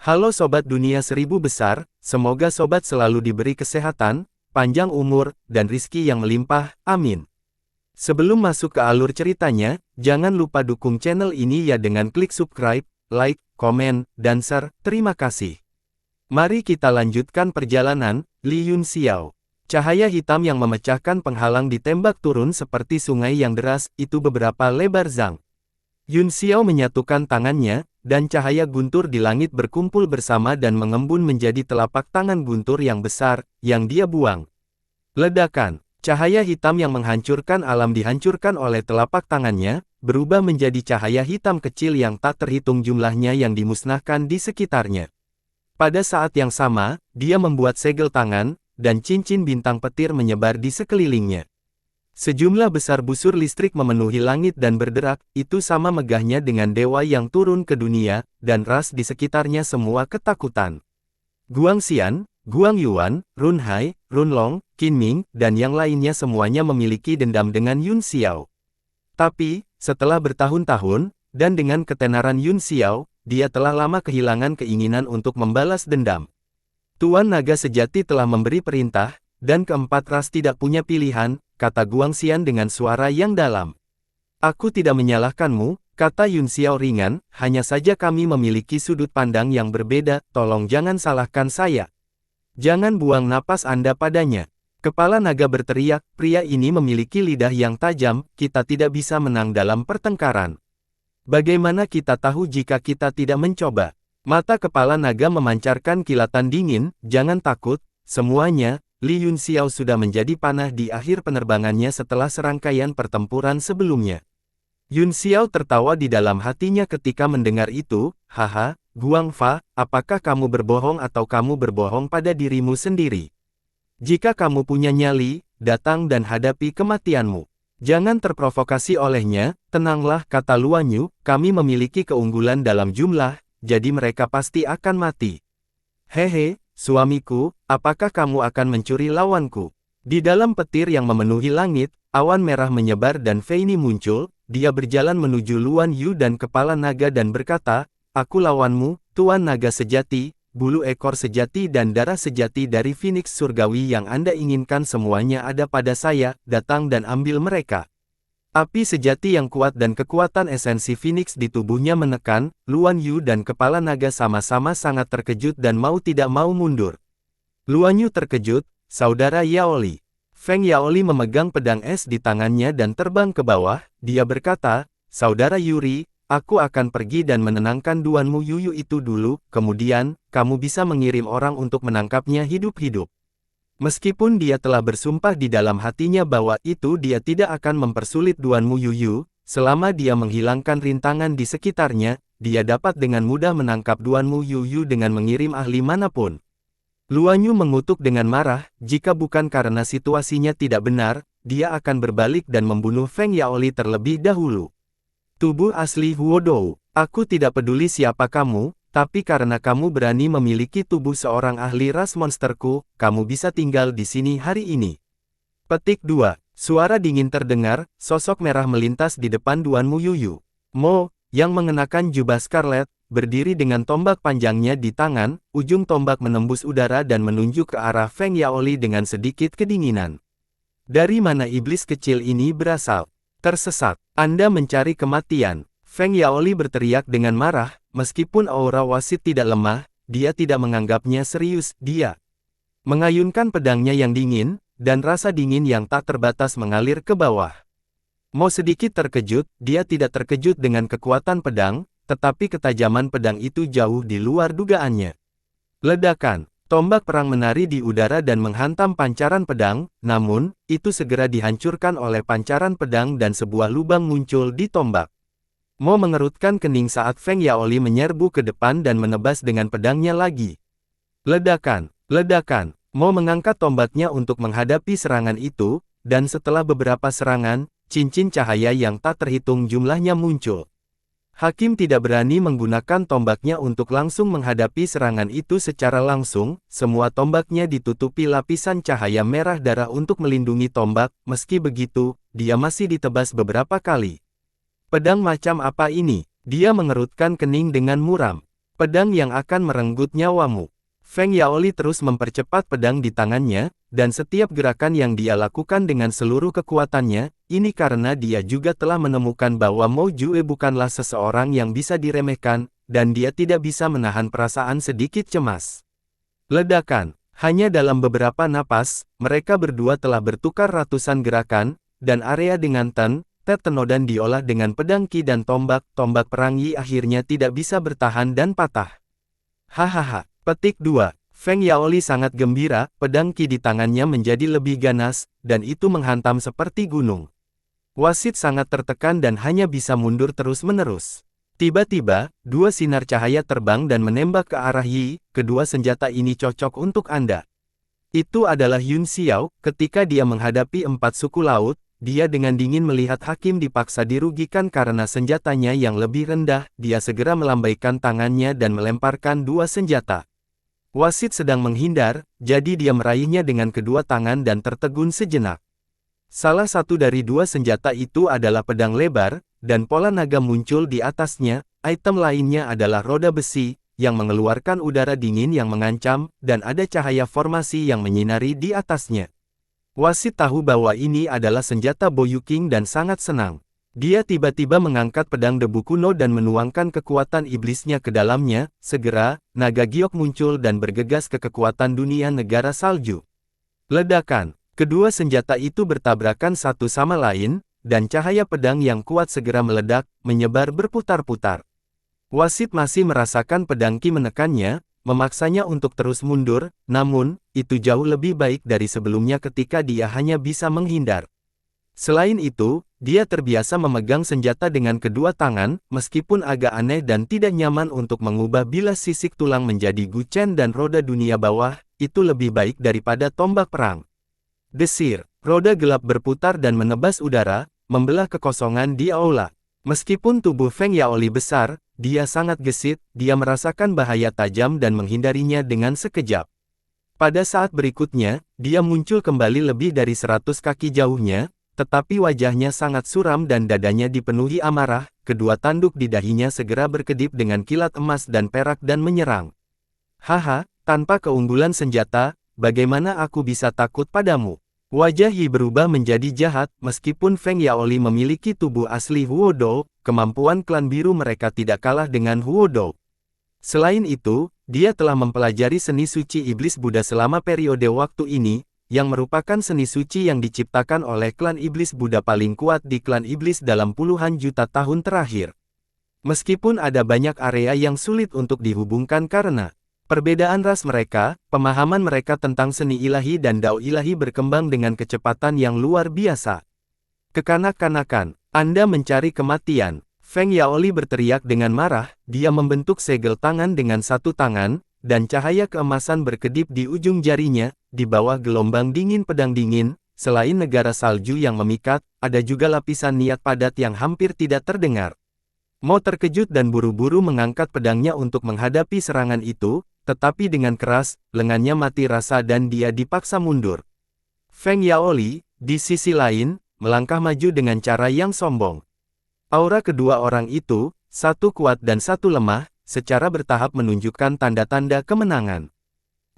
Halo Sobat Dunia Seribu Besar, semoga Sobat selalu diberi kesehatan, panjang umur, dan rizki yang melimpah, amin. Sebelum masuk ke alur ceritanya, jangan lupa dukung channel ini ya dengan klik subscribe, like, komen, dan share, terima kasih. Mari kita lanjutkan perjalanan, Li Yunxiao. Cahaya hitam yang memecahkan penghalang ditembak turun seperti sungai yang deras, itu beberapa lebar zang. Yunxiao menyatukan tangannya, dan cahaya guntur di langit berkumpul bersama dan mengembun menjadi telapak tangan guntur yang besar, yang dia buang. Ledakan, cahaya hitam yang menghancurkan alam dihancurkan oleh telapak tangannya, berubah menjadi cahaya hitam kecil yang tak terhitung jumlahnya yang dimusnahkan di sekitarnya. Pada saat yang sama, dia membuat segel tangan, dan cincin bintang petir menyebar di sekelilingnya. Sejumlah besar busur listrik memenuhi langit dan berderak, itu sama megahnya dengan dewa yang turun ke dunia, dan ras di sekitarnya semua ketakutan. Guangxian, Guangyuan, Runhai, Runlong, Qinming, dan yang lainnya semuanya memiliki dendam dengan Yunxiao. Tapi, setelah bertahun-tahun, dan dengan ketenaran Yunxiao, dia telah lama kehilangan keinginan untuk membalas dendam. Tuan Naga Sejati telah memberi perintah, dan keempat ras tidak punya pilihan, kata Guangxian dengan suara yang dalam. Aku tidak menyalahkanmu, kata Yunxiao ringan, hanya saja kami memiliki sudut pandang yang berbeda, tolong jangan salahkan saya. Jangan buang napas Anda padanya. Kepala naga berteriak, pria ini memiliki lidah yang tajam, kita tidak bisa menang dalam pertengkaran. Bagaimana kita tahu jika kita tidak mencoba? Mata kepala naga memancarkan kilatan dingin, jangan takut, semuanya. Li Yunxiao sudah menjadi panah di akhir penerbangannya setelah serangkaian pertempuran sebelumnya. Yunxiao tertawa di dalam hatinya ketika mendengar itu, haha, Guangfa, apakah kamu berbohong atau kamu berbohong pada dirimu sendiri? Jika kamu punya nyali, datang dan hadapi kematianmu. Jangan terprovokasi olehnya, tenanglah kata Luanyu, kami memiliki keunggulan dalam jumlah, jadi mereka pasti akan mati. Hehe. Suamiku, apakah kamu akan mencuri lawanku? Di dalam petir yang memenuhi langit, awan merah menyebar dan Feini muncul, dia berjalan menuju Luan Yu dan kepala naga dan berkata, aku lawanmu, Tuan Naga Sejati, bulu ekor sejati dan darah sejati dari Phoenix Surgawi yang Anda inginkan semuanya ada pada saya, datang dan ambil mereka. Api sejati yang kuat dan kekuatan esensi Phoenix di tubuhnya menekan, Luan Yu dan kepala naga sama-sama sangat terkejut dan mau tidak mau mundur. Luan Yu terkejut, saudara Yaoli. Feng Yaoli memegang pedang es di tangannya dan terbang ke bawah, dia berkata, saudara Yuri, aku akan pergi dan menenangkan duanmu Yuyu itu dulu, kemudian, kamu bisa mengirim orang untuk menangkapnya hidup-hidup. Meskipun dia telah bersumpah di dalam hatinya bahwa itu dia tidak akan mempersulit duanmu Yuyu, selama dia menghilangkan rintangan di sekitarnya, dia dapat dengan mudah menangkap duanmu Yuyu dengan mengirim ahli manapun. Luanyu mengutuk dengan marah, jika bukan karena situasinya tidak benar, dia akan berbalik dan membunuh Feng Yaoli terlebih dahulu. Tubuh asli Huodou, aku tidak peduli siapa kamu, tapi karena kamu berani memiliki tubuh seorang ahli ras monsterku, kamu bisa tinggal di sini hari ini. Petik 2. Suara dingin terdengar, sosok merah melintas di depan duanmu Yuyu. Mo, yang mengenakan jubah scarlet, berdiri dengan tombak panjangnya di tangan, ujung tombak menembus udara dan menunjuk ke arah Feng Yaoli dengan sedikit kedinginan. Dari mana iblis kecil ini berasal? Tersesat. Anda mencari kematian. Feng Yaoli berteriak dengan marah, meskipun aura wasit tidak lemah, dia tidak menganggapnya serius, dia mengayunkan pedangnya yang dingin, dan rasa dingin yang tak terbatas mengalir ke bawah. Mo sedikit terkejut, dia tidak terkejut dengan kekuatan pedang, tetapi ketajaman pedang itu jauh di luar dugaannya. Ledakan, tombak perang menari di udara dan menghantam pancaran pedang, namun, itu segera dihancurkan oleh pancaran pedang dan sebuah lubang muncul di tombak. Mo mengerutkan kening saat Feng Yaoli menyerbu ke depan dan menebas dengan pedangnya lagi. Ledakan, ledakan, Mo mengangkat tombaknya untuk menghadapi serangan itu, dan setelah beberapa serangan, cincin cahaya yang tak terhitung jumlahnya muncul. Hakim tidak berani menggunakan tombaknya untuk langsung menghadapi serangan itu secara langsung, semua tombaknya ditutupi lapisan cahaya merah darah untuk melindungi tombak, meski begitu, dia masih ditebas beberapa kali. Pedang macam apa ini? Dia mengerutkan kening dengan muram. Pedang yang akan merenggut nyawamu. Feng Yaoli terus mempercepat pedang di tangannya, dan setiap gerakan yang dia lakukan dengan seluruh kekuatannya, ini karena dia juga telah menemukan bahwa Mo Jue bukanlah seseorang yang bisa diremehkan, dan dia tidak bisa menahan perasaan sedikit cemas. Ledakan. Hanya dalam beberapa napas, mereka berdua telah bertukar ratusan gerakan, dan area dengan Tenodan diolah dengan pedang Qi dan tombak perang Yi akhirnya tidak bisa bertahan dan patah. Hahaha. Petik 2. Feng Yaoli sangat gembira, pedang Qi di tangannya menjadi lebih ganas, dan itu menghantam seperti gunung. Wasit sangat tertekan dan hanya bisa mundur terus-menerus. Tiba-tiba, dua sinar cahaya terbang dan menembak ke arah Yi, kedua senjata ini cocok untuk Anda. Itu adalah Yun Xiao, ketika dia menghadapi 4 suku laut, dia dengan dingin melihat hakim dipaksa dirugikan karena senjatanya yang lebih rendah, dia segera melambaikan tangannya dan melemparkan dua senjata. Wasit sedang menghindar, jadi dia meraihnya dengan kedua tangan dan tertegun sejenak. Salah satu dari dua senjata itu adalah pedang lebar, dan pola naga muncul di atasnya. Item lainnya adalah roda besi, yang mengeluarkan udara dingin yang mengancam, dan ada cahaya formasi yang menyinari di atasnya. Wasit tahu bahwa ini adalah senjata Boyuking dan sangat senang. Dia tiba-tiba mengangkat pedang debu kuno dan menuangkan kekuatan iblisnya ke dalamnya. Segera, naga giok muncul dan bergegas ke kekuatan dunia negara salju. Ledakan. Kedua senjata itu bertabrakan satu sama lain, dan cahaya pedang yang kuat segera meledak, menyebar berputar-putar. Wasit masih merasakan pedang Qi menekannya, memaksanya untuk terus mundur, namun, itu jauh lebih baik dari sebelumnya ketika dia hanya bisa menghindar. Selain itu, dia terbiasa memegang senjata dengan kedua tangan, meskipun agak aneh dan tidak nyaman untuk mengubah bilas sisik tulang menjadi guchen dan roda dunia bawah, itu lebih baik daripada tombak perang. Desir, roda gelap berputar dan menebas udara, membelah kekosongan di aula. Meskipun tubuh Feng Yaoli besar, dia sangat gesit, dia merasakan bahaya tajam dan menghindarinya dengan sekejap. Pada saat berikutnya, dia muncul kembali lebih dari 100 kaki jauhnya, tetapi wajahnya sangat suram dan dadanya dipenuhi amarah, kedua tanduk di dahinya segera berkedip dengan kilat emas dan perak dan menyerang. Haha, tanpa keunggulan senjata, bagaimana aku bisa takut padamu? Wajah Yi berubah menjadi jahat, meskipun Feng Yaoli memiliki tubuh asli Huodou, kemampuan klan biru mereka tidak kalah dengan Huodou. Selain itu, dia telah mempelajari seni suci iblis Buddha selama periode waktu ini, yang merupakan seni suci yang diciptakan oleh klan iblis Buddha paling kuat di klan iblis dalam puluhan juta tahun terakhir. Meskipun ada banyak area yang sulit untuk dihubungkan karena perbedaan ras mereka, pemahaman mereka tentang seni ilahi dan dao ilahi berkembang dengan kecepatan yang luar biasa. Kekanak-kanakan, Anda mencari kematian. Feng Yaoli berteriak dengan marah, dia membentuk segel tangan dengan satu tangan, dan cahaya keemasan berkedip di ujung jarinya, di bawah gelombang dingin pedang dingin. Selain negara salju yang memikat, ada juga lapisan niat padat yang hampir tidak terdengar. Mo terkejut dan buru-buru mengangkat pedangnya untuk menghadapi serangan itu, tetapi dengan keras, lengannya mati rasa dan dia dipaksa mundur. Feng Yaoli, di sisi lain, melangkah maju dengan cara yang sombong. Aura kedua orang itu, satu kuat dan satu lemah, secara bertahap menunjukkan tanda-tanda kemenangan.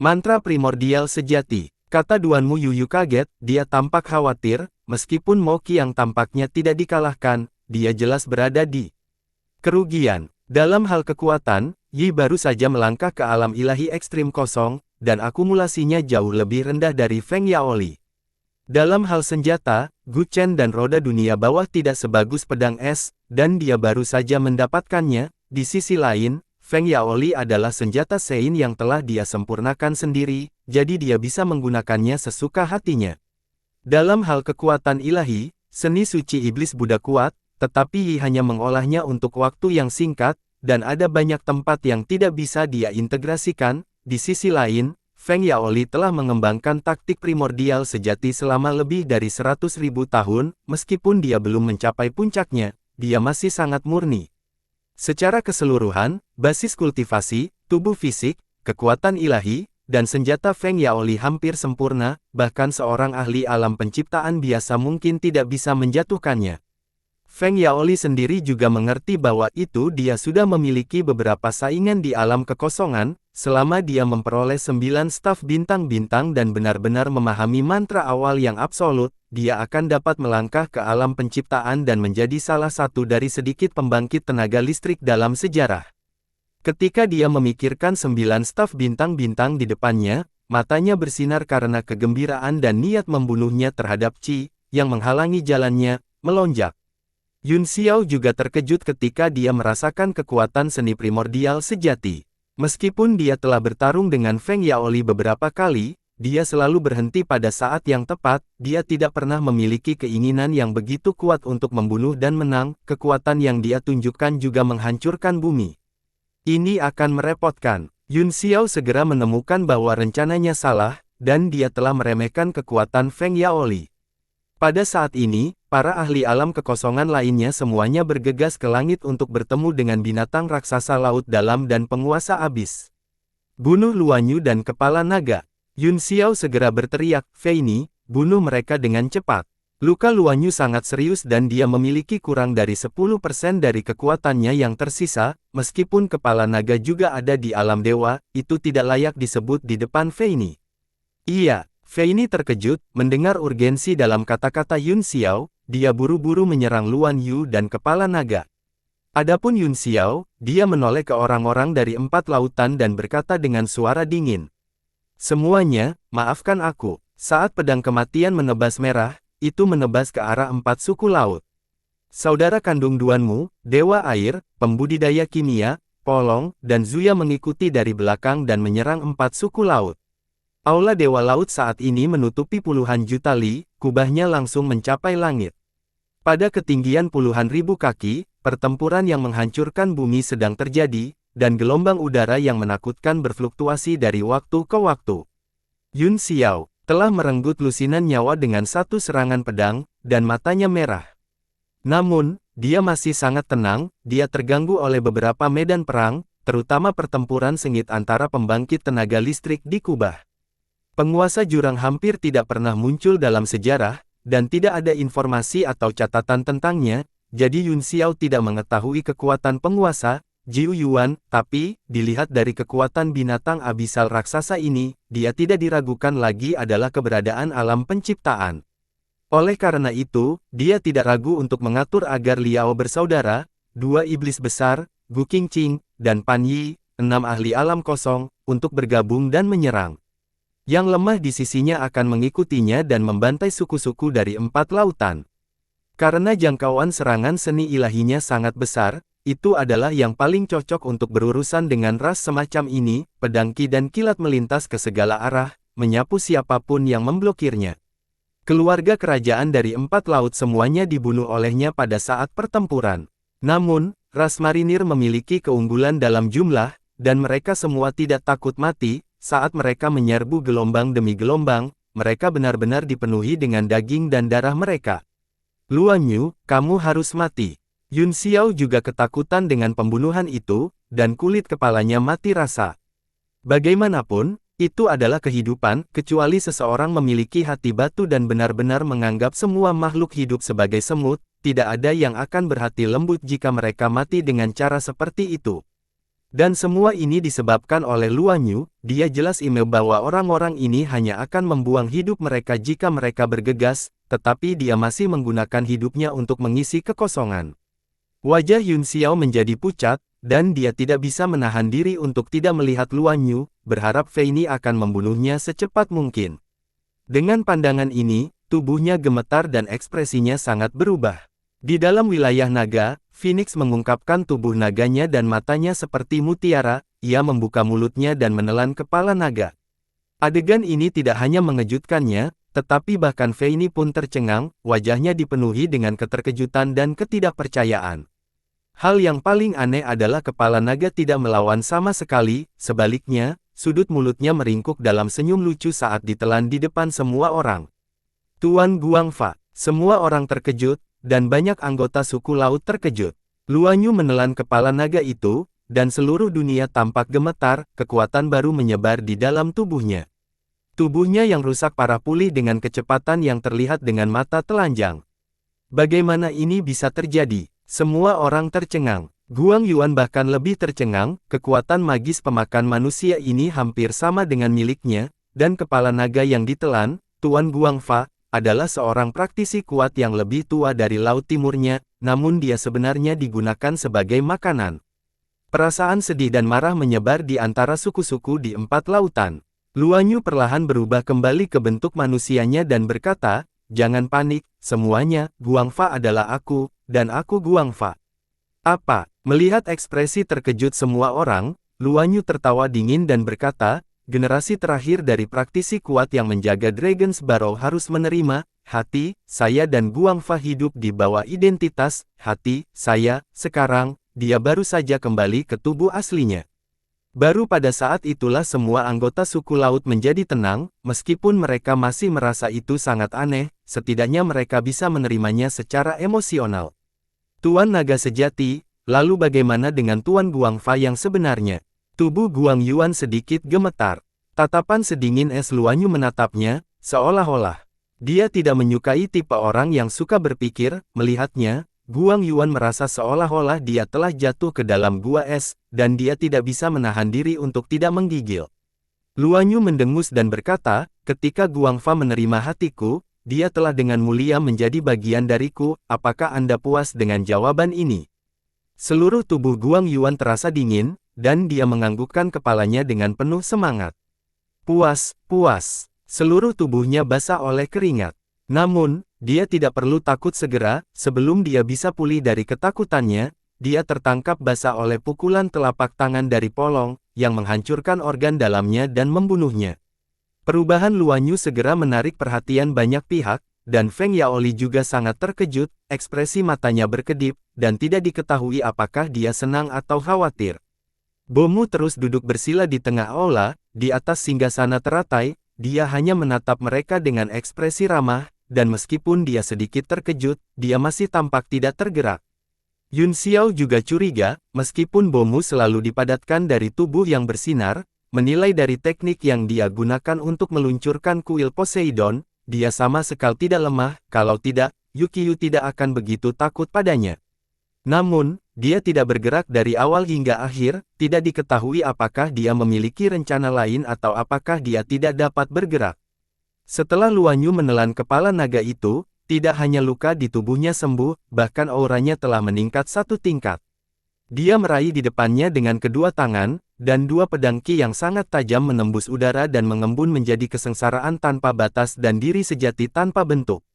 Mantra primordial sejati, kata Duan Mu Yuyu kaget, dia tampak khawatir, meskipun Mo Qi yang tampaknya tidak dikalahkan, dia jelas berada di kerugian. Dalam hal kekuatan, Yi baru saja melangkah ke alam ilahi ekstrim kosong, dan akumulasinya jauh lebih rendah dari Feng Yaoli. Dalam hal senjata, guchen dan roda dunia bawah tidak sebagus pedang es, dan dia baru saja mendapatkannya. Di sisi lain, Feng Yaoli adalah senjata Sein yang telah dia sempurnakan sendiri, jadi dia bisa menggunakannya sesuka hatinya. Dalam hal kekuatan ilahi, seni suci iblis Buddha kuat, tetapi Yi hanya mengolahnya untuk waktu yang singkat, dan ada banyak tempat yang tidak bisa dia integrasikan. Di sisi lain, Feng Yaoli telah mengembangkan taktik primordial sejati selama lebih dari 100.000 tahun, meskipun dia belum mencapai puncaknya, dia masih sangat murni. Secara keseluruhan, basis kultivasi, tubuh fisik, kekuatan ilahi, dan senjata Feng Yaoli hampir sempurna, bahkan seorang ahli alam penciptaan biasa mungkin tidak bisa menjatuhkannya. Feng Yaoli sendiri juga mengerti bahwa dia sudah memiliki beberapa saingan di alam kekosongan, selama dia memperoleh 9 staf bintang-bintang dan benar-benar memahami mantra awal yang absolut, dia akan dapat melangkah ke alam penciptaan dan menjadi salah satu dari sedikit pembangkit tenaga listrik dalam sejarah. Ketika dia memikirkan 9 staf bintang-bintang di depannya, matanya bersinar karena kegembiraan dan niat membunuhnya terhadap Qi, yang menghalangi jalannya, melonjak. Yun Xiao juga terkejut ketika dia merasakan kekuatan seni primordial sejati. Meskipun dia telah bertarung dengan Feng Yaoli beberapa kali, dia selalu berhenti pada saat yang tepat, dia tidak pernah memiliki keinginan yang begitu kuat untuk membunuh dan menang, kekuatan yang dia tunjukkan juga menghancurkan bumi. Ini akan merepotkan. Yun Xiao segera menemukan bahwa rencananya salah, dan dia telah meremehkan kekuatan Feng Yaoli. Pada saat ini, para ahli alam kekosongan lainnya semuanya bergegas ke langit untuk bertemu dengan binatang raksasa laut dalam dan penguasa abis. Bunuh Luan Yu dan kepala naga. Yun Xiao segera berteriak, "Fei Ni, bunuh mereka dengan cepat." Luka Luan Yu sangat serius dan dia memiliki kurang dari 10% dari kekuatannya yang tersisa, meskipun kepala naga juga ada di alam dewa, itu tidak layak disebut di depan Fei Ni. Iya. Fei Ni terkejut, mendengar urgensi dalam kata-kata Yun Xiao, dia buru-buru menyerang Luan Yu dan kepala naga. Adapun Yun Xiao, dia menoleh ke orang-orang dari 4 lautan dan berkata dengan suara dingin. "Semuanya, maafkan aku." Saat pedang kematian menebas merah, itu menebas ke arah 4 suku laut. Saudara kandung Duanmu, Dewa Air, Pembudidaya Kimia, Polong, dan Zuya mengikuti dari belakang dan menyerang 4 suku laut. Aula Dewa Laut saat ini menutupi puluhan juta li, kubahnya langsung mencapai langit. Pada ketinggian puluhan ribu kaki, pertempuran yang menghancurkan bumi sedang terjadi, dan gelombang udara yang menakutkan berfluktuasi dari waktu ke waktu. Yun Xiao telah merenggut lusinan nyawa dengan satu serangan pedang, dan matanya merah. Namun, dia masih sangat tenang, dia terganggu oleh beberapa medan perang, terutama pertempuran sengit antara pembangkit tenaga listrik di kubah. Penguasa jurang hampir tidak pernah muncul dalam sejarah, dan tidak ada informasi atau catatan tentangnya, jadi Yun Xiao tidak mengetahui kekuatan penguasa, Jiu Yuan, tapi, dilihat dari kekuatan binatang abisal raksasa ini, dia tidak diragukan lagi adalah keberadaan alam penciptaan. Oleh karena itu, dia tidak ragu untuk mengatur agar Liao bersaudara, 2 iblis besar, Gu Qingqing, dan Pan Yi, 6 ahli alam kosong, untuk bergabung dan menyerang. Yang lemah di sisinya akan mengikutinya dan membantai suku-suku dari 4 lautan. Karena jangkauan serangan seni ilahinya sangat besar, itu adalah yang paling cocok untuk berurusan dengan ras semacam ini, pedang Qi dan kilat melintas ke segala arah, menyapu siapapun yang memblokirnya. Keluarga kerajaan dari 4 laut semuanya dibunuh olehnya pada saat pertempuran. Namun, ras marinir memiliki keunggulan dalam jumlah, dan mereka semua tidak takut mati. Saat mereka menyerbu gelombang demi gelombang, mereka benar-benar dipenuhi dengan daging dan darah mereka. "Luan Yu, kamu harus mati." Yun Xiao juga ketakutan dengan pembunuhan itu, dan kulit kepalanya mati rasa. Bagaimanapun, itu adalah kehidupan, kecuali seseorang memiliki hati batu dan benar-benar menganggap semua makhluk hidup sebagai semut, tidak ada yang akan berhati lembut jika mereka mati dengan cara seperti itu. Dan semua ini disebabkan oleh Luan Yu, dia jelas email bahwa orang-orang ini hanya akan membuang hidup mereka jika mereka bergegas, tetapi dia masih menggunakan hidupnya untuk mengisi kekosongan. Wajah Yun Xiao menjadi pucat, dan dia tidak bisa menahan diri untuk tidak melihat Luan Yu, berharap Fei Ni akan membunuhnya secepat mungkin. Dengan pandangan ini, tubuhnya gemetar dan ekspresinya sangat berubah. Di dalam wilayah naga, Phoenix mengungkapkan tubuh naganya dan matanya seperti mutiara, ia membuka mulutnya dan menelan kepala naga. Adegan ini tidak hanya mengejutkannya, tetapi bahkan Fei Ni pun tercengang, wajahnya dipenuhi dengan keterkejutan dan ketidakpercayaan. Hal yang paling aneh adalah kepala naga tidak melawan sama sekali, sebaliknya, sudut mulutnya meringkuk dalam senyum lucu saat ditelan di depan semua orang. "Tuan Guangfa." Semua orang terkejut, dan banyak anggota suku laut terkejut. Luan Yu menelan kepala naga itu, dan seluruh dunia tampak gemetar, kekuatan baru menyebar di dalam tubuhnya. Tubuhnya yang rusak parah pulih dengan kecepatan yang terlihat dengan mata telanjang. Bagaimana ini bisa terjadi? Semua orang tercengang. Guang Yuan bahkan lebih tercengang, kekuatan magis pemakan manusia ini hampir sama dengan miliknya, dan kepala naga yang ditelan, Tuan Guangfa, adalah seorang praktisi kuat yang lebih tua dari Laut Timurnya, namun dia sebenarnya digunakan sebagai makanan. Perasaan sedih dan marah menyebar di antara suku-suku di 4 lautan. Luan Yu perlahan berubah kembali ke bentuk manusianya dan berkata, "Jangan panik, semuanya, Guangfa adalah aku, dan aku Guangfa." Apa? Melihat ekspresi terkejut semua orang, Luan Yu tertawa dingin dan berkata, "Generasi terakhir dari praktisi kuat yang menjaga Dragon's Barrow harus menerima, hati, saya dan Guangfa hidup di bawah identitas, hati, saya, sekarang, dia baru saja kembali ke tubuh aslinya." Baru pada saat itulah semua anggota suku laut menjadi tenang, meskipun mereka masih merasa itu sangat aneh, setidaknya mereka bisa menerimanya secara emosional. Tuan Naga Sejati, lalu bagaimana dengan Tuan Guangfa yang sebenarnya? Tubuh Guang Yuan sedikit gemetar. Tatapan sedingin es Luan Yu menatapnya, seolah-olah dia tidak menyukai tipe orang yang suka berpikir. Melihatnya, Guang Yuan merasa seolah-olah dia telah jatuh ke dalam gua es, dan dia tidak bisa menahan diri untuk tidak menggigil. Luan Yu mendengus dan berkata, "Ketika Guangfa menerima hatiku, dia telah dengan mulia menjadi bagian dariku, apakah Anda puas dengan jawaban ini?" Seluruh tubuh Guang Yuan terasa dingin, dan dia menganggukkan kepalanya dengan penuh semangat. Puas, puas. Seluruh tubuhnya basah oleh keringat. Namun, dia tidak perlu takut segera, sebelum dia bisa pulih dari ketakutannya, dia tertangkap basah oleh pukulan telapak tangan dari Polong, yang menghancurkan organ dalamnya dan membunuhnya. Perubahan Luan Yu segera menarik perhatian banyak pihak, dan Feng Yaoli juga sangat terkejut, ekspresi matanya berkedip, dan tidak diketahui apakah dia senang atau khawatir. Bomu terus duduk bersila di tengah aula, di atas singgasana teratai, dia hanya menatap mereka dengan ekspresi ramah, dan meskipun dia sedikit terkejut, dia masih tampak tidak tergerak. Yun Xiao juga curiga, meskipun Bomu selalu dipadatkan dari tubuh yang bersinar, menilai dari teknik yang dia gunakan untuk meluncurkan kuil Poseidon, dia sama sekali tidak lemah, kalau tidak, Yukiyu tidak akan begitu takut padanya. Namun, dia tidak bergerak dari awal hingga akhir, tidak diketahui apakah dia memiliki rencana lain atau apakah dia tidak dapat bergerak. Setelah Luan Yu menelan kepala naga itu, tidak hanya luka di tubuhnya sembuh, bahkan auranya telah meningkat 1 tingkat. Dia meraih di depannya dengan kedua tangan, dan 2 pedang Qi yang sangat tajam menembus udara dan mengembun menjadi kesengsaraan tanpa batas dan diri sejati tanpa bentuk.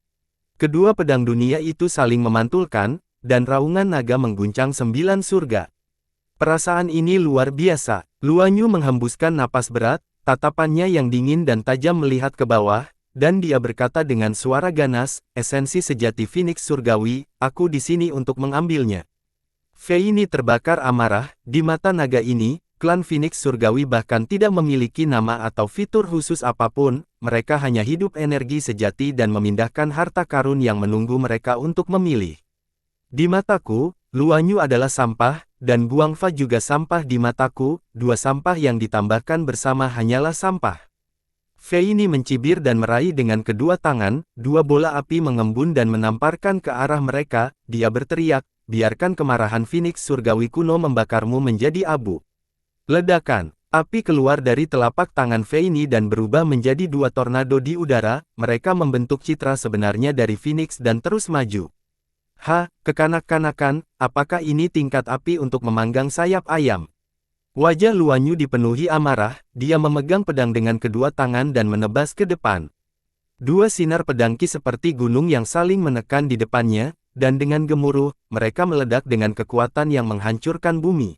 Kedua pedang dunia itu saling memantulkan, dan raungan naga mengguncang 9 surga. Perasaan ini luar biasa. Luan Yu menghembuskan napas berat, tatapannya yang dingin dan tajam melihat ke bawah, dan dia berkata dengan suara ganas, "Esensi sejati Phoenix Surgawi, aku di sini untuk mengambilnya." Fei ini terbakar amarah, di mata naga ini, klan Phoenix Surgawi bahkan tidak memiliki nama atau fitur khusus apapun, mereka hanya hidup energi sejati dan memindahkan harta karun yang menunggu mereka untuk memilih. Di mataku, Luan Yu adalah sampah, dan Guangfa juga sampah di mataku, 2 sampah yang ditambahkan bersama hanyalah sampah. Fei ini mencibir dan meraih dengan kedua tangan, 2 bola api mengembun dan menamparkan ke arah mereka, dia berteriak, "Biarkan kemarahan Phoenix Surgawi kuno membakarmu menjadi abu." Ledakan, api keluar dari telapak tangan Fei ini dan berubah menjadi 2 tornado di udara, mereka membentuk citra sebenarnya dari Phoenix dan terus maju. Kekanak-kanakan, apakah ini tingkat api untuk memanggang sayap ayam? Wajah Luan Yu dipenuhi amarah, dia memegang pedang dengan kedua tangan dan menebas ke depan. 2 sinar pedang Qi seperti gunung yang saling menekan di depannya, dan dengan gemuruh, mereka meledak dengan kekuatan yang menghancurkan bumi.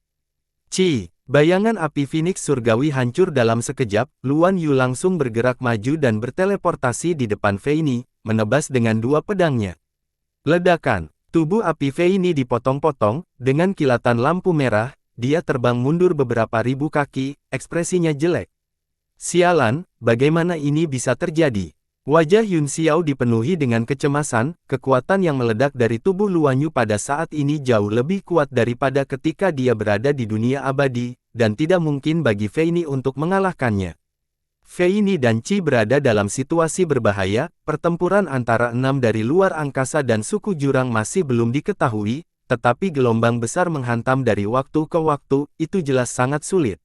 Bayangan api Phoenix Surgawi hancur dalam sekejap, Luan Yu langsung bergerak maju dan berteleportasi di depan Fei ini, menebas dengan 2 pedangnya. Ledakan. Tubuh api Fei ini dipotong-potong, dengan kilatan lampu merah, dia terbang mundur beberapa ribu kaki, ekspresinya jelek. Sialan, bagaimana ini bisa terjadi? Wajah Yun Xiao dipenuhi dengan kecemasan, kekuatan yang meledak dari tubuh Luan Yu pada saat ini jauh lebih kuat daripada ketika dia berada di dunia abadi, dan tidak mungkin bagi Fei ini untuk mengalahkannya. Fei Ni dan Qi berada dalam situasi berbahaya, pertempuran antara 6 dari luar angkasa dan suku jurang masih belum diketahui, tetapi gelombang besar menghantam dari waktu ke waktu, itu jelas sangat sulit.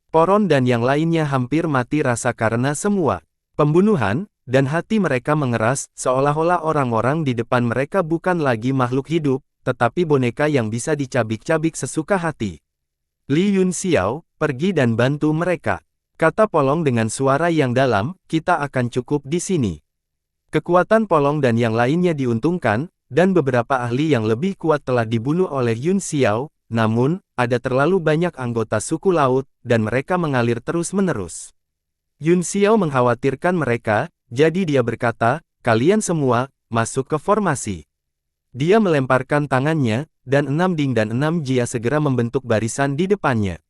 Poron dan yang lainnya hampir mati rasa karena semua pembunuhan, dan hati mereka mengeras, seolah-olah orang-orang di depan mereka bukan lagi makhluk hidup, tetapi boneka yang bisa dicabik-cabik sesuka hati. Li Yunxiao, pergi dan bantu mereka. Kata Polong dengan suara yang dalam, kita akan cukup di sini. Kekuatan Polong dan yang lainnya diuntungkan, dan beberapa ahli yang lebih kuat telah dibunuh oleh Yunxiao, namun, ada terlalu banyak anggota suku laut, dan mereka mengalir terus-menerus. Yunxiao mengkhawatirkan mereka, jadi dia berkata, kalian semua, masuk ke formasi. Dia melemparkan tangannya, dan 6 Ding dan 6 Jia segera membentuk barisan di depannya.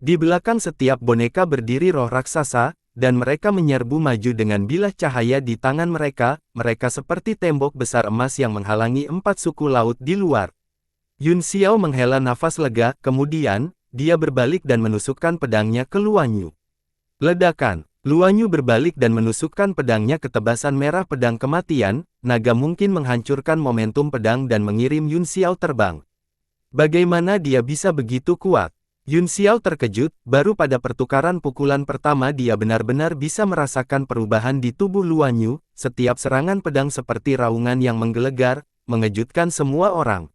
Di belakang setiap boneka berdiri roh raksasa, dan mereka menyerbu maju dengan bilah cahaya di tangan mereka, mereka seperti tembok besar emas yang menghalangi 4 suku laut di luar. Yunxiao menghela nafas lega, kemudian, dia berbalik dan menusukkan pedangnya ke Luan Yu. Ledakan. Luan Yu berbalik dan menusukkan pedangnya ke tebasan merah pedang kematian, naga mungkin menghancurkan momentum pedang dan mengirim Yunxiao terbang. Bagaimana dia bisa begitu kuat? Yunxiao terkejut, baru pada pertukaran pukulan pertama dia benar-benar bisa merasakan perubahan di tubuh Luan Yu, setiap serangan pedang seperti raungan yang menggelegar, mengejutkan semua orang.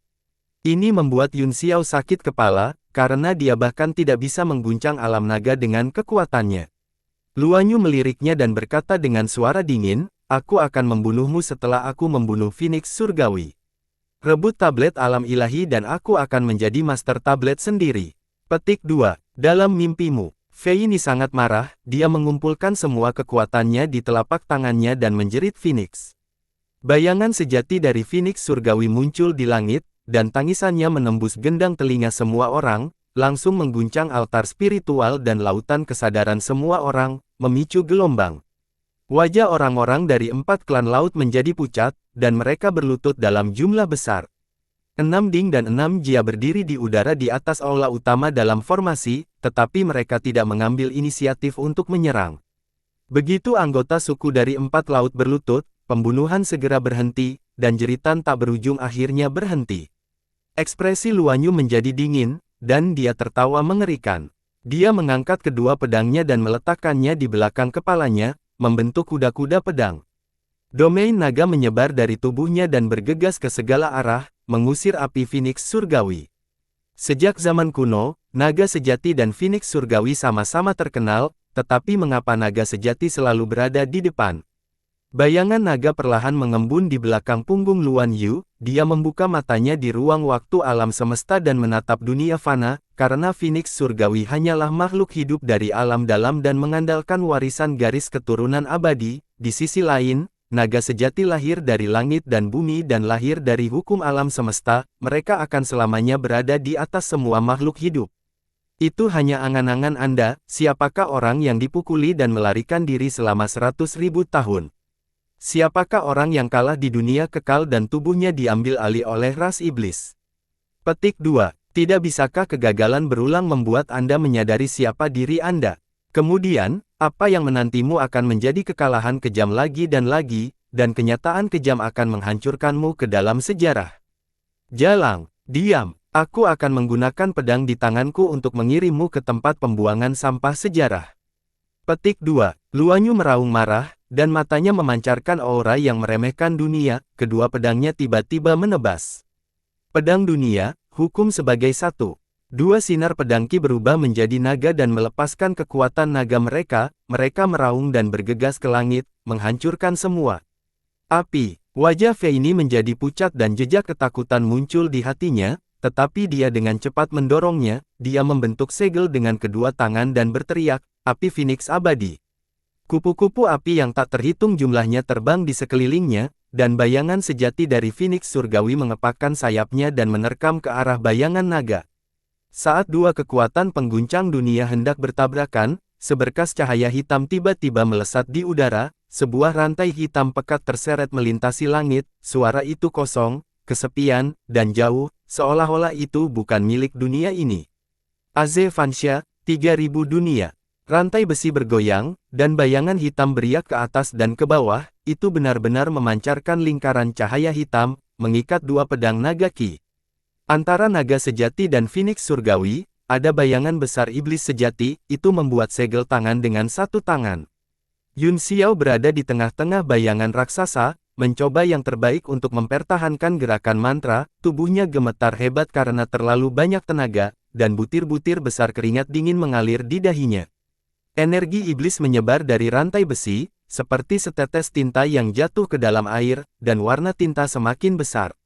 Ini membuat Yunxiao sakit kepala, karena dia bahkan tidak bisa mengguncang alam naga dengan kekuatannya. Luan Yu meliriknya dan berkata dengan suara dingin, aku akan membunuhmu setelah aku membunuh Phoenix Surgawi. Rebut tablet alam ilahi dan aku akan menjadi master tablet sendiri. Petik 2. Dalam mimpimu. Fei Ni sangat marah, dia mengumpulkan semua kekuatannya di telapak tangannya dan menjerit Phoenix. Bayangan sejati dari Phoenix Surgawi muncul di langit, dan tangisannya menembus gendang telinga semua orang, langsung mengguncang altar spiritual dan lautan kesadaran semua orang, memicu gelombang. Wajah orang-orang dari 4 klan laut menjadi pucat, dan mereka berlutut dalam jumlah besar. 6 Ding dan 6 Jia berdiri di udara di atas aula utama dalam formasi, tetapi mereka tidak mengambil inisiatif untuk menyerang. Begitu anggota suku dari 4 laut berlutut, pembunuhan segera berhenti, dan jeritan tak berujung akhirnya berhenti. Ekspresi Luan Yu menjadi dingin, dan dia tertawa mengerikan. Dia mengangkat kedua pedangnya dan meletakkannya di belakang kepalanya, membentuk kuda-kuda pedang. Domain naga menyebar dari tubuhnya dan bergegas ke segala arah, mengusir api Phoenix Surgawi. Sejak zaman kuno, naga sejati dan Phoenix Surgawi sama-sama terkenal, tetapi mengapa naga sejati selalu berada di depan? Bayangan naga perlahan mengembun di belakang punggung Luan Yu, dia membuka matanya di ruang waktu alam semesta dan menatap dunia fana, karena Phoenix Surgawi hanyalah makhluk hidup dari alam dalam dan mengandalkan warisan garis keturunan abadi. Di sisi lain, naga sejati lahir dari langit dan bumi dan lahir dari hukum alam semesta, mereka akan selamanya berada di atas semua makhluk hidup. Itu hanya angan-angan Anda, siapakah orang yang dipukuli dan melarikan diri selama 100.000 tahun? Siapakah orang yang kalah di dunia kekal dan tubuhnya diambil alih oleh ras iblis? Petik 2. Tidak bisakah kegagalan berulang membuat Anda menyadari siapa diri Anda? Kemudian, apa yang menantimu akan menjadi kekalahan kejam lagi, dan kenyataan kejam akan menghancurkanmu ke dalam sejarah. Jalang, diam, aku akan menggunakan pedang di tanganku untuk mengirimmu ke tempat pembuangan sampah sejarah. Petik 2. Luan Yu meraung marah, dan matanya memancarkan aura yang meremehkan dunia, kedua pedangnya tiba-tiba menebas. Pedang dunia, hukum sebagai satu. Dua sinar pedang Qi berubah menjadi naga dan melepaskan kekuatan naga mereka meraung dan bergegas ke langit, menghancurkan semua. Api, wajah Fei Ni menjadi pucat dan jejak ketakutan muncul di hatinya, tetapi dia dengan cepat mendorongnya, dia membentuk segel dengan kedua tangan dan berteriak, api Phoenix abadi. Kupu-kupu api yang tak terhitung jumlahnya terbang di sekelilingnya, dan bayangan sejati dari Phoenix Surgawi mengepakkan sayapnya dan menerkam ke arah bayangan naga. Saat dua kekuatan pengguncang dunia hendak bertabrakan, seberkas cahaya hitam tiba-tiba melesat di udara, sebuah rantai hitam pekat terseret melintasi langit, suara itu kosong, kesepian, dan jauh, seolah-olah itu bukan milik dunia ini. Aze Fansha, 3000 dunia. Rantai besi bergoyang, dan bayangan hitam beriak ke atas dan ke bawah, itu benar-benar memancarkan lingkaran cahaya hitam, mengikat dua pedang naga Qi. Antara naga sejati dan Phoenix surgawi, ada bayangan besar iblis sejati, itu membuat segel tangan dengan satu tangan. Yun Xiao berada di tengah-tengah bayangan raksasa, mencoba yang terbaik untuk mempertahankan gerakan mantra, tubuhnya gemetar hebat karena terlalu banyak tenaga, dan butir-butir besar keringat dingin mengalir di dahinya. Energi iblis menyebar dari rantai besi, seperti setetes tinta yang jatuh ke dalam air, dan warna tinta semakin besar.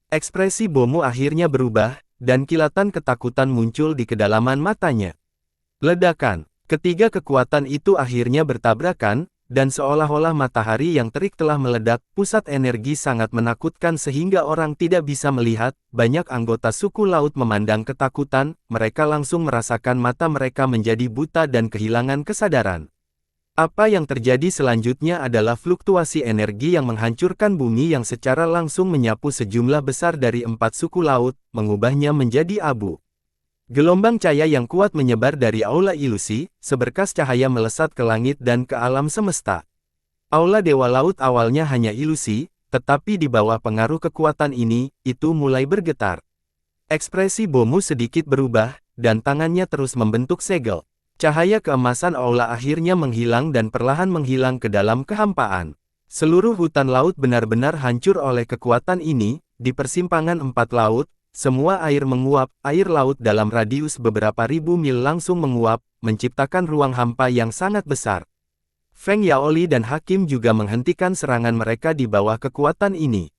Ekspresi Bomu akhirnya berubah, dan kilatan ketakutan muncul di kedalaman matanya. Ledakan. Ketiga kekuatan itu akhirnya bertabrakan, dan seolah-olah matahari yang terik telah meledak, pusat energi sangat menakutkan sehingga orang tidak bisa melihat. Banyak anggota suku laut memandang ketakutan, mereka langsung merasakan mata mereka menjadi buta dan kehilangan kesadaran. Apa yang terjadi selanjutnya adalah fluktuasi energi yang menghancurkan bumi yang secara langsung menyapu sejumlah besar dari 4 suku laut, mengubahnya menjadi abu. Gelombang cahaya yang kuat menyebar dari aula ilusi, seberkas cahaya melesat ke langit dan ke alam semesta. Aula Dewa Laut awalnya hanya ilusi, tetapi di bawah pengaruh kekuatan ini, itu mulai bergetar. Ekspresi Bomu sedikit berubah, dan tangannya terus membentuk segel. Cahaya keemasan aula akhirnya menghilang dan perlahan menghilang ke dalam kehampaan. Seluruh hutan laut benar-benar hancur oleh kekuatan ini, di persimpangan 4 laut, semua air menguap, air laut dalam radius beberapa ribu mil langsung menguap, menciptakan ruang hampa yang sangat besar. Feng Yaoli dan Hakim juga menghentikan serangan mereka di bawah kekuatan ini.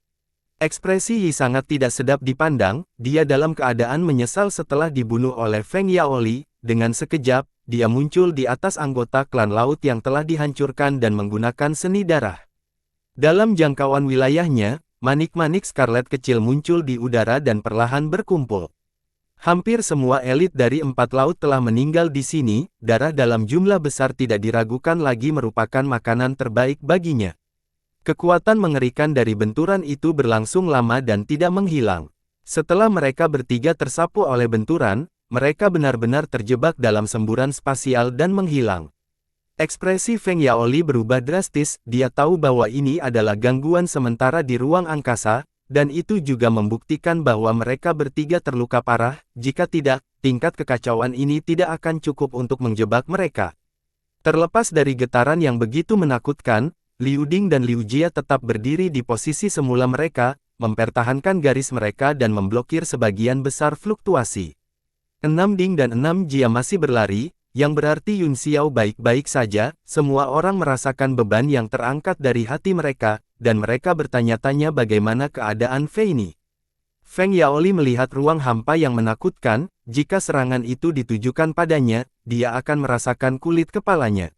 Ekspresi Yi sangat tidak sedap dipandang, dia dalam keadaan menyesal setelah dibunuh oleh Feng Yaoli, dengan sekejap, dia muncul di atas anggota klan laut yang telah dihancurkan dan menggunakan seni darah. Dalam jangkauan wilayahnya, manik-manik skarlet kecil muncul di udara dan perlahan berkumpul. Hampir semua elit dari 4 laut telah meninggal di sini, darah dalam jumlah besar tidak diragukan lagi merupakan makanan terbaik baginya. Kekuatan mengerikan dari benturan itu berlangsung lama dan tidak menghilang. Setelah mereka bertiga tersapu oleh benturan, mereka benar-benar terjebak dalam semburan spasial dan menghilang. Ekspresi Feng Yaoli berubah drastis, dia tahu bahwa ini adalah gangguan sementara di ruang angkasa, dan itu juga membuktikan bahwa mereka bertiga terluka parah, jika tidak, tingkat kekacauan ini tidak akan cukup untuk menjebak mereka. Terlepas dari getaran yang begitu menakutkan, Liu Ding dan Liu Jia tetap berdiri di posisi semula mereka, mempertahankan garis mereka dan memblokir sebagian besar fluktuasi. 6 Ding dan 6 Jia masih berlari, yang berarti Yun Xiao baik-baik saja. Semua orang merasakan beban yang terangkat dari hati mereka, dan mereka bertanya-tanya bagaimana keadaan Fei Ni. Feng Yaoli melihat ruang hampa yang menakutkan, jika serangan itu ditujukan padanya, dia akan merasakan kulit kepalanya.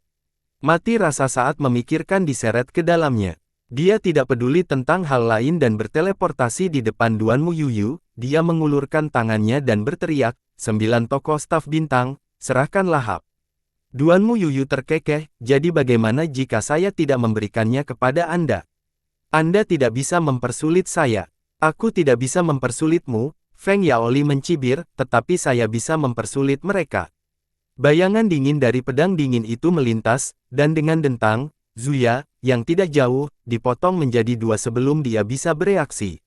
Mati rasa saat memikirkan diseret ke dalamnya. Dia tidak peduli tentang hal lain dan berteleportasi di depan Duanmu Yuyu, dia mengulurkan tangannya dan berteriak, 9 tokoh staf bintang, serahkan lahap. Duanmu Yuyu terkekeh, jadi bagaimana jika saya tidak memberikannya kepada Anda? Anda tidak bisa mempersulit saya. Aku tidak bisa mempersulitmu, Feng Yaoli mencibir, tetapi saya bisa mempersulit mereka. Bayangan dingin dari pedang dingin itu melintas, dan dengan dentang, Zuya, yang tidak jauh, dipotong menjadi 2 sebelum dia bisa bereaksi.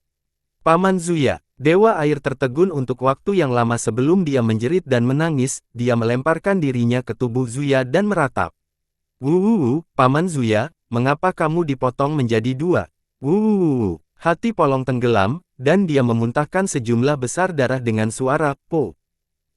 Paman Zuya. Dewa air tertegun untuk waktu yang lama sebelum dia menjerit dan menangis, dia melemparkan dirinya ke tubuh Zuya dan meratap. Wuuu, Paman Zuya, mengapa kamu dipotong menjadi 2? Wuuu, hati Polong tenggelam, dan dia memuntahkan sejumlah besar darah dengan suara, po.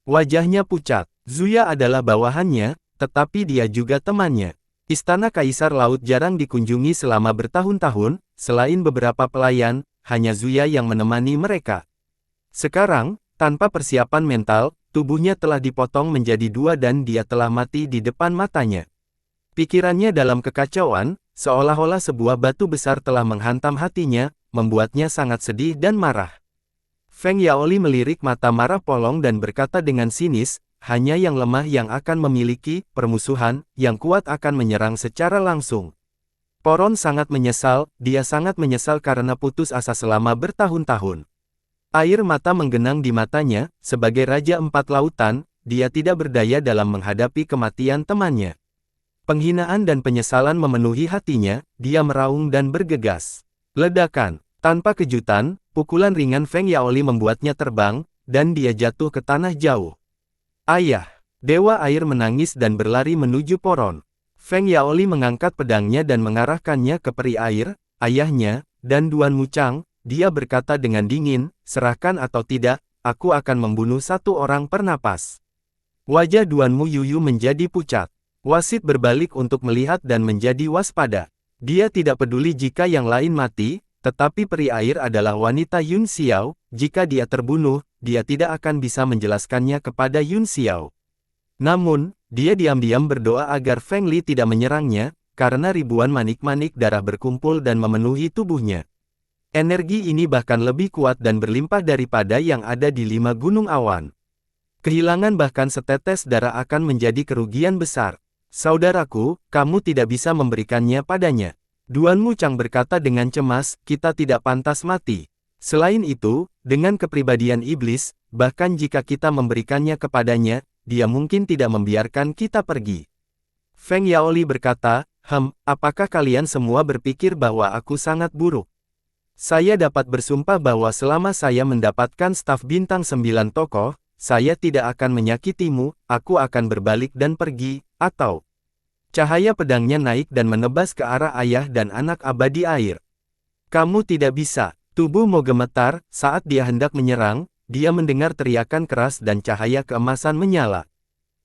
Wajahnya pucat, Zuya adalah bawahannya, tetapi dia juga temannya. Istana Kaisar Laut jarang dikunjungi selama bertahun-tahun, selain beberapa pelayan, hanya Zuya yang menemani mereka. Sekarang, tanpa persiapan mental, tubuhnya telah dipotong menjadi 2 dan dia telah mati di depan matanya. Pikirannya dalam kekacauan, seolah-olah sebuah batu besar telah menghantam hatinya, membuatnya sangat sedih dan marah. Feng Yaoli melirik mata marah Polong dan berkata dengan sinis, hanya yang lemah yang akan memiliki permusuhan, yang kuat akan menyerang secara langsung. Poron sangat menyesal, dia sangat menyesal karena putus asa selama bertahun-tahun. Air mata menggenang di matanya, sebagai Raja 4 Lautan, dia tidak berdaya dalam menghadapi kematian temannya. Penghinaan dan penyesalan memenuhi hatinya, dia meraung dan bergegas. Ledakan. Tanpa kejutan, pukulan ringan Feng Yaoli membuatnya terbang, dan dia jatuh ke tanah jauh. Ayah! Dewa air menangis dan berlari menuju Poron. Feng Yaoli mengangkat pedangnya dan mengarahkannya ke peri air, ayahnya, dan Duan Muchang. Dia berkata dengan dingin, serahkan atau tidak, aku akan membunuh satu orang per napas. Wajah Duan Mu Yuyu menjadi pucat. Wasit berbalik untuk melihat dan menjadi waspada. Dia tidak peduli jika yang lain mati, tetapi peri air adalah wanita Yun Xiao, jika dia terbunuh, dia tidak akan bisa menjelaskannya kepada Yun Xiao. Namun, dia diam-diam berdoa agar Feng Li tidak menyerangnya, karena ribuan manik-manik darah berkumpul dan memenuhi tubuhnya. Energi ini bahkan lebih kuat dan berlimpah daripada yang ada di 5 gunung awan. Kehilangan bahkan setetes darah akan menjadi kerugian besar. Saudaraku, kamu tidak bisa memberikannya padanya. Duan Muchang berkata dengan cemas, kita tidak pantas mati. Selain itu, dengan kepribadian iblis, bahkan jika kita memberikannya kepadanya, dia mungkin tidak membiarkan kita pergi. Feng Yaoli berkata, apakah kalian semua berpikir bahwa aku sangat buruk? Saya dapat bersumpah bahwa selama saya mendapatkan staf bintang 9 tokoh, saya tidak akan menyakitimu, aku akan berbalik dan pergi, atau... Cahaya pedangnya naik dan menebas ke arah ayah dan anak abadi air. Kamu tidak bisa. Tubuh Mo gemetar, saat dia hendak menyerang, dia mendengar teriakan keras dan cahaya keemasan menyala.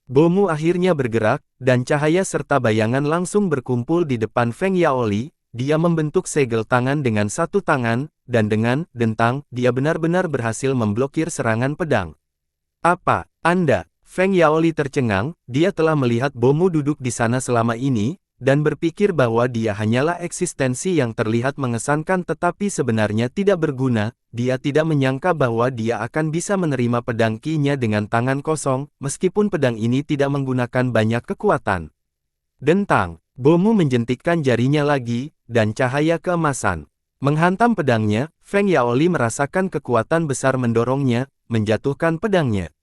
Bomu akhirnya bergerak, dan cahaya serta bayangan langsung berkumpul di depan Feng Yaoli. Dia membentuk segel tangan dengan satu tangan, dan dengan dentang, dia benar-benar berhasil memblokir serangan pedang. Apa, Anda? Feng Yaoli tercengang, dia telah melihat Bomu duduk di sana selama ini, dan berpikir bahwa dia hanyalah eksistensi yang terlihat mengesankan tetapi sebenarnya tidak berguna. Dia tidak menyangka bahwa dia akan bisa menerima pedang Qi-nya dengan tangan kosong, meskipun pedang ini tidak menggunakan banyak kekuatan. Dentang, Bomu menjentikkan jarinya lagi, dan cahaya keemasan menghantam pedangnya. Feng Yaoli merasakan kekuatan besar mendorongnya, menjatuhkan pedangnya.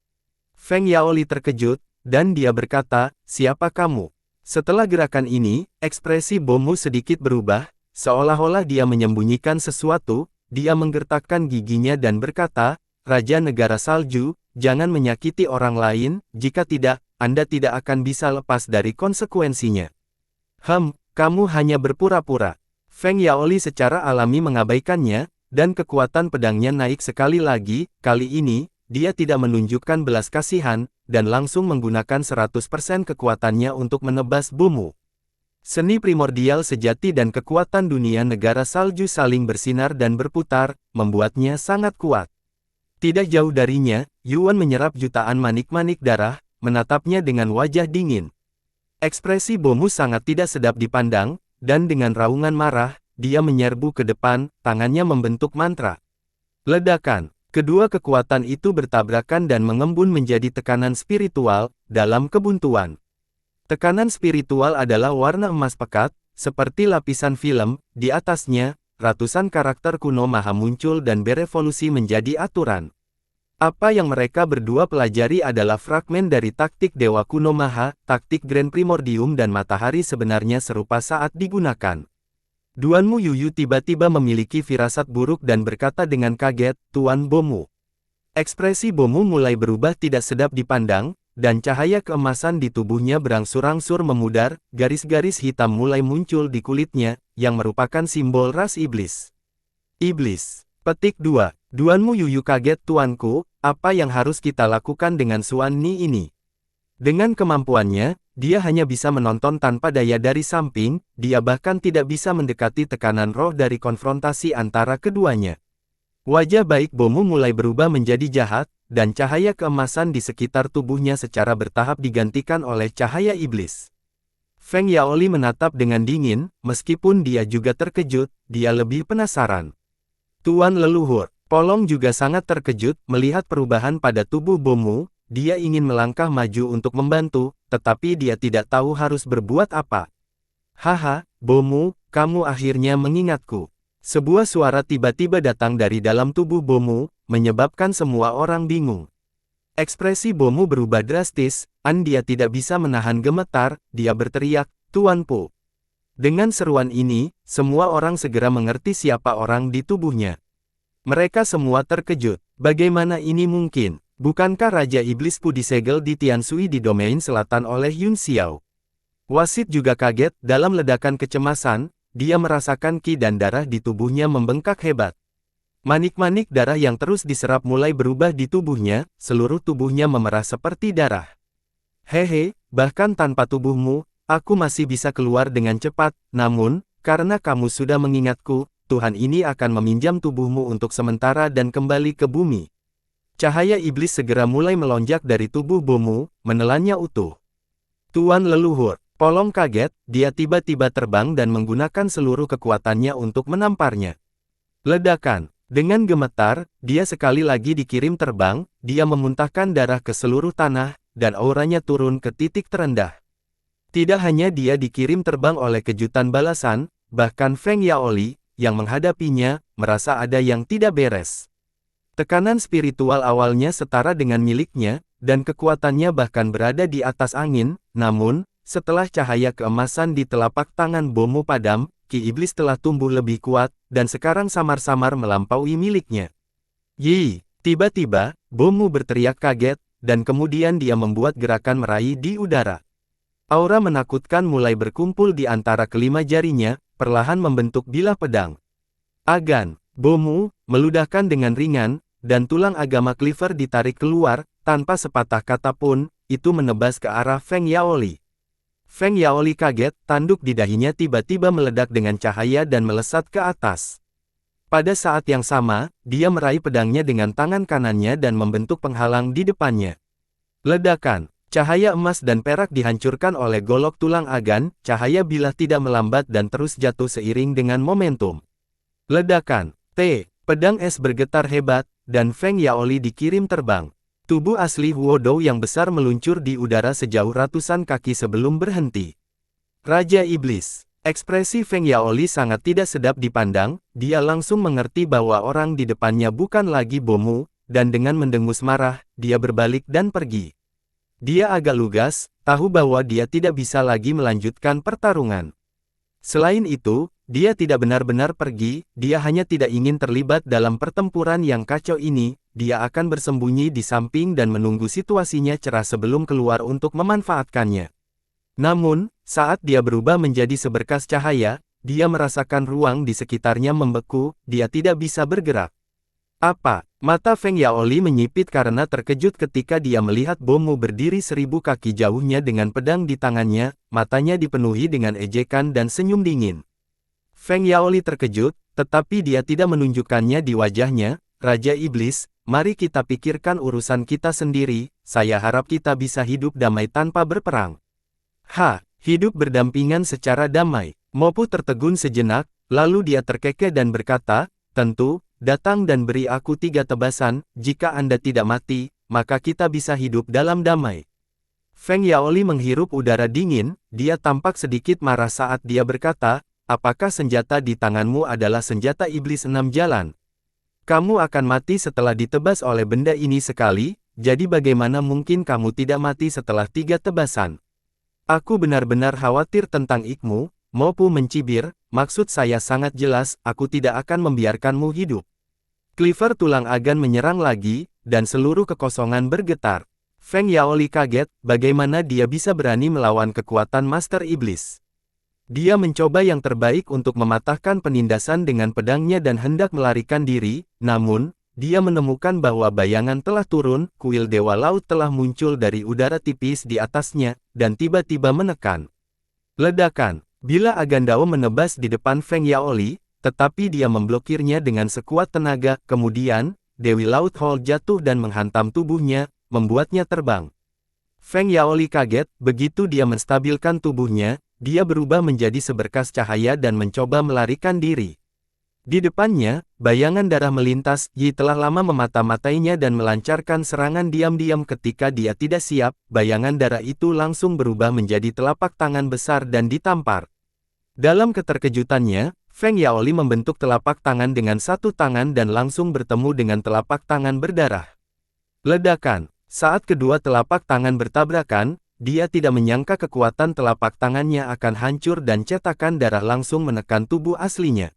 Feng Yaoli terkejut, dan dia berkata, siapa kamu? Setelah gerakan ini, ekspresi Bomu sedikit berubah, seolah-olah dia menyembunyikan sesuatu. Dia menggertakkan giginya dan berkata, Raja Negara Salju, jangan menyakiti orang lain, jika tidak, Anda tidak akan bisa lepas dari konsekuensinya. Kamu hanya berpura-pura. Feng Yaoli secara alami mengabaikannya, dan kekuatan pedangnya naik sekali lagi. Kali ini, dia tidak menunjukkan belas kasihan, dan langsung menggunakan 100% kekuatannya untuk menebas Bomu. Seni primordial sejati dan kekuatan dunia negara salju saling bersinar dan berputar, membuatnya sangat kuat. Tidak jauh darinya, Yuan menyerap jutaan manik-manik darah, menatapnya dengan wajah dingin. Ekspresi Bomu sangat tidak sedap dipandang, dan dengan raungan marah, dia menyerbu ke depan, tangannya membentuk mantra. Ledakan. Kedua kekuatan itu bertabrakan dan mengembun menjadi tekanan spiritual, dalam kebuntuan. Tekanan spiritual adalah warna emas pekat, seperti lapisan film, di atasnya, ratusan karakter kuno maha muncul dan berevolusi menjadi aturan. Apa yang mereka berdua pelajari adalah fragmen dari taktik Dewa Kuno Maha, taktik Grand Primordium dan matahari sebenarnya serupa saat digunakan. Duan Mu Yuyu tiba-tiba memiliki firasat buruk dan berkata dengan kaget, Tuan Bomu. Ekspresi Bomu mulai berubah tidak sedap dipandang, dan cahaya keemasan di tubuhnya berangsur-angsur memudar, garis-garis hitam mulai muncul di kulitnya, yang merupakan simbol ras iblis. Iblis. Petik 2. Duan Mu Yuyu kaget, Tuanku, apa yang harus kita lakukan dengan Suan Ni ini? Dengan kemampuannya, dia hanya bisa menonton tanpa daya dari samping, dia bahkan tidak bisa mendekati tekanan roh dari konfrontasi antara keduanya. Wajah baik Bomu mulai berubah menjadi jahat, dan cahaya keemasan di sekitar tubuhnya secara bertahap digantikan oleh cahaya iblis. Feng Yaoli menatap dengan dingin, meskipun dia juga terkejut, dia lebih penasaran. Tuan leluhur, Polong juga sangat terkejut melihat perubahan pada tubuh Bomu. Dia ingin melangkah maju untuk membantu, tetapi dia tidak tahu harus berbuat apa. Haha, Bomu, kamu akhirnya mengingatku. Sebuah suara tiba-tiba datang dari dalam tubuh Bomu, menyebabkan semua orang bingung. Ekspresi Bomu berubah drastis, dia tidak bisa menahan gemetar, dia berteriak, "Tuan Po." Dengan seruan ini, semua orang segera mengerti siapa orang di tubuhnya. Mereka semua terkejut. Bagaimana ini mungkin? Bukankah Raja Iblis Pu disegel di Tianshui di domain selatan oleh Yun Xiao? Wasit juga kaget, dalam ledakan kecemasan, dia merasakan ki dan darah di tubuhnya membengkak hebat. Manik-manik darah yang terus diserap mulai berubah di tubuhnya, seluruh tubuhnya memerah seperti darah. Hehe, bahkan tanpa tubuhmu, aku masih bisa keluar dengan cepat, namun, karena kamu sudah mengingatku, Tuhan ini akan meminjam tubuhmu untuk sementara dan kembali ke bumi. Cahaya iblis segera mulai melonjak dari tubuh Bomu, menelannya utuh. Tuan leluhur, Polong kaget, dia tiba-tiba terbang dan menggunakan seluruh kekuatannya untuk menamparnya. Ledakan. Dengan gemetar, dia sekali lagi dikirim terbang, dia memuntahkan darah ke seluruh tanah, dan auranya turun ke titik terendah. Tidak hanya dia dikirim terbang oleh kejutan balasan, bahkan Feng Yaoli, yang menghadapinya, merasa ada yang tidak beres. Tekanan spiritual awalnya setara dengan miliknya, dan kekuatannya bahkan berada di atas angin, namun, setelah cahaya keemasan di telapak tangan Bomu padam, ki iblis telah tumbuh lebih kuat, dan sekarang samar-samar melampaui miliknya. Yi! Tiba-tiba, Bomu berteriak kaget, dan kemudian dia membuat gerakan meraih di udara. Aura menakutkan mulai berkumpul di antara kelima jarinya, perlahan membentuk bilah pedang. Agan! Bomu, meludahkan dengan ringan, dan tulang agama Cleaver ditarik keluar, tanpa sepatah kata pun, itu menebas ke arah Feng Yaoli. Feng Yaoli kaget, tanduk di dahinya tiba-tiba meledak dengan cahaya dan melesat ke atas. Pada saat yang sama, dia meraih pedangnya dengan tangan kanannya dan membentuk penghalang di depannya. Ledakan, cahaya emas dan perak dihancurkan oleh golok tulang agan, cahaya bilah tidak melambat dan terus jatuh seiring dengan momentum. Ledakan, pedang es bergetar hebat, dan Feng Yaoli dikirim terbang. Tubuh asli Huo Dou yang besar meluncur di udara sejauh ratusan kaki sebelum berhenti. Raja Iblis. Ekspresi Feng Yaoli sangat tidak sedap dipandang, dia langsung mengerti bahwa orang di depannya bukan lagi Bomu, dan dengan mendengus marah, dia berbalik dan pergi. Dia agak lugas, tahu bahwa dia tidak bisa lagi melanjutkan pertarungan. Selain itu, dia tidak benar-benar pergi, dia hanya tidak ingin terlibat dalam pertempuran yang kacau ini, dia akan bersembunyi di samping dan menunggu situasinya cerah sebelum keluar untuk memanfaatkannya. Namun, saat dia berubah menjadi seberkas cahaya, dia merasakan ruang di sekitarnya membeku, dia tidak bisa bergerak. Apa? Mata Feng Yaoli menyipit karena terkejut ketika dia melihat Bomu berdiri 1000 kaki jauhnya dengan pedang di tangannya, matanya dipenuhi dengan ejekan dan senyum dingin. Feng Yaoli terkejut, tetapi dia tidak menunjukkannya di wajahnya. Raja Iblis, mari kita pikirkan urusan kita sendiri, saya harap kita bisa hidup damai tanpa berperang. Hidup berdampingan secara damai. Mopu tertegun sejenak, lalu dia terkekeh dan berkata, tentu, datang dan beri aku 3 tebasan, jika Anda tidak mati, maka kita bisa hidup dalam damai. Feng Yaoli menghirup udara dingin, dia tampak sedikit marah saat dia berkata, apakah senjata di tanganmu adalah senjata iblis 6 jalan? Kamu akan mati setelah ditebas oleh benda ini sekali, jadi bagaimana mungkin kamu tidak mati setelah 3 tebasan? Aku benar-benar khawatir tentang ikmu, Mopu mencibir, maksud saya sangat jelas, aku tidak akan membiarkanmu hidup. Cleaver tulang agan menyerang lagi, dan seluruh kekosongan bergetar. Feng Yaoli kaget, bagaimana dia bisa berani melawan kekuatan Master Iblis. Dia mencoba yang terbaik untuk mematahkan penindasan dengan pedangnya dan hendak melarikan diri, namun, dia menemukan bahwa bayangan telah turun, kuil Dewa Laut telah muncul dari udara tipis di atasnya, dan tiba-tiba menekan. Ledakan. Bila Agandao menebas di depan Feng Yaoli, tetapi dia memblokirnya dengan sekuat tenaga, kemudian, Dewi Laut Hall jatuh dan menghantam tubuhnya, membuatnya terbang. Feng Yaoli kaget, begitu dia menstabilkan tubuhnya, dia berubah menjadi seberkas cahaya dan mencoba melarikan diri. Di depannya, bayangan darah melintas, Yi telah lama memata-matainya dan melancarkan serangan diam-diam ketika dia tidak siap, bayangan darah itu langsung berubah menjadi telapak tangan besar dan ditampar. Dalam keterkejutannya, Feng Yaoli membentuk telapak tangan dengan satu tangan dan langsung bertemu dengan telapak tangan berdarah. Ledakan. Saat kedua telapak tangan bertabrakan, dia tidak menyangka kekuatan telapak tangannya akan hancur dan cetakan darah langsung menekan tubuh aslinya.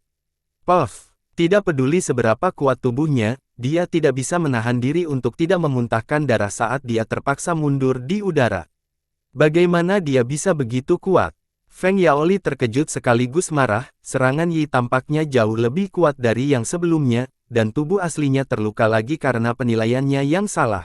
Puff! Tidak peduli seberapa kuat tubuhnya, dia tidak bisa menahan diri untuk tidak memuntahkan darah saat dia terpaksa mundur di udara. Bagaimana dia bisa begitu kuat? Feng Yaoli terkejut sekaligus marah, serangan Yi tampaknya jauh lebih kuat dari yang sebelumnya, dan tubuh aslinya terluka lagi karena penilaiannya yang salah.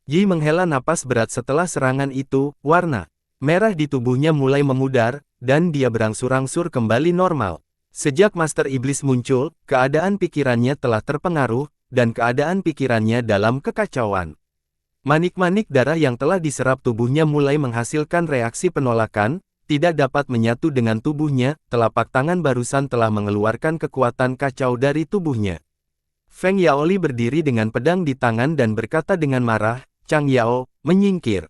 Yi menghela napas berat setelah serangan itu, warna merah di tubuhnya mulai memudar, dan dia berangsur-angsur kembali normal. Sejak Master Iblis muncul, keadaan pikirannya telah terpengaruh, dan keadaan pikirannya dalam kekacauan. Manik-manik darah yang telah diserap tubuhnya mulai menghasilkan reaksi penolakan, tidak dapat menyatu dengan tubuhnya, telapak tangan barusan telah mengeluarkan kekuatan kacau dari tubuhnya. Feng Yaoli berdiri dengan pedang di tangan dan berkata dengan marah, "Chang Yao, menyingkir."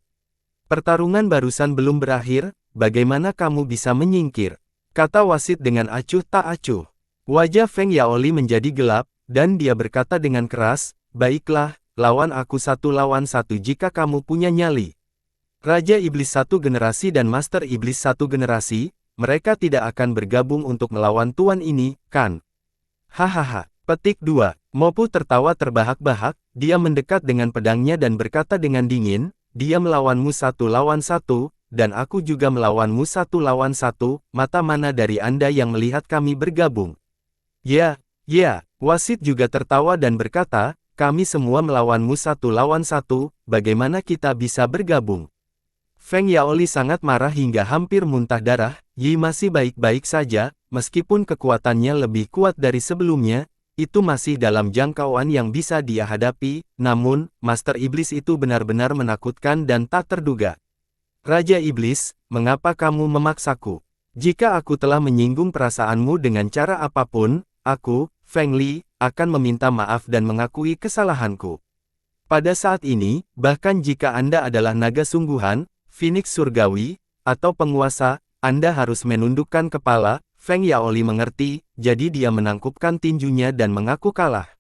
Pertarungan barusan belum berakhir, bagaimana kamu bisa menyingkir? Kata wasit dengan acuh tak acuh. Wajah Feng Yaoli menjadi gelap, dan dia berkata dengan keras, "Baiklah, lawan aku 1 lawan 1 jika kamu punya nyali." Raja Iblis 1 generasi dan Master Iblis 1 generasi, mereka tidak akan bergabung untuk melawan tuan ini, kan? Hahaha. Petik 2. Mopu tertawa terbahak-bahak, dia mendekat dengan pedangnya dan berkata dengan dingin, "Dia melawanmu 1 lawan 1, dan aku juga melawanmu 1 lawan 1, mata mana dari Anda yang melihat kami bergabung?" Ya, wasit juga tertawa dan berkata, "Kami semua melawanmu 1 lawan 1, bagaimana kita bisa bergabung?" Feng Yaoli sangat marah hingga hampir muntah darah. Yi masih baik-baik saja, meskipun kekuatannya lebih kuat dari sebelumnya, itu masih dalam jangkauan yang bisa dia hadapi, namun, Master Iblis itu benar-benar menakutkan dan tak terduga. "Raja Iblis, mengapa kamu memaksaku? Jika aku telah menyinggung perasaanmu dengan cara apapun, aku, Feng Li, akan meminta maaf dan mengakui kesalahanku. Pada saat ini, bahkan jika Anda adalah naga sungguhan, Phoenix Surgawi, atau penguasa, Anda harus menundukkan kepala." Feng Yaoli mengerti, jadi dia menangkupkan tinjunya dan mengaku kalah.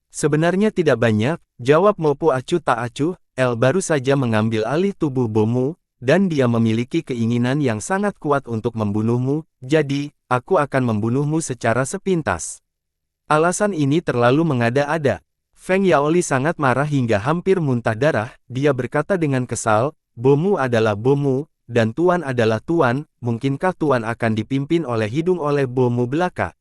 "Sebenarnya tidak banyak," jawab Mopu acuh tak acuh, "El baru saja mengambil alih tubuh Bomu, dan dia memiliki keinginan yang sangat kuat untuk membunuhmu, jadi, aku akan membunuhmu secara sepintas." Alasan ini terlalu mengada-ada. Feng Yaoli sangat marah hingga hampir muntah darah, dia berkata dengan kesal, "Bomu adalah Bomu, dan Tuan adalah Tuan, mungkinkah Tuan akan dipimpin oleh hidung oleh Bomu belaka?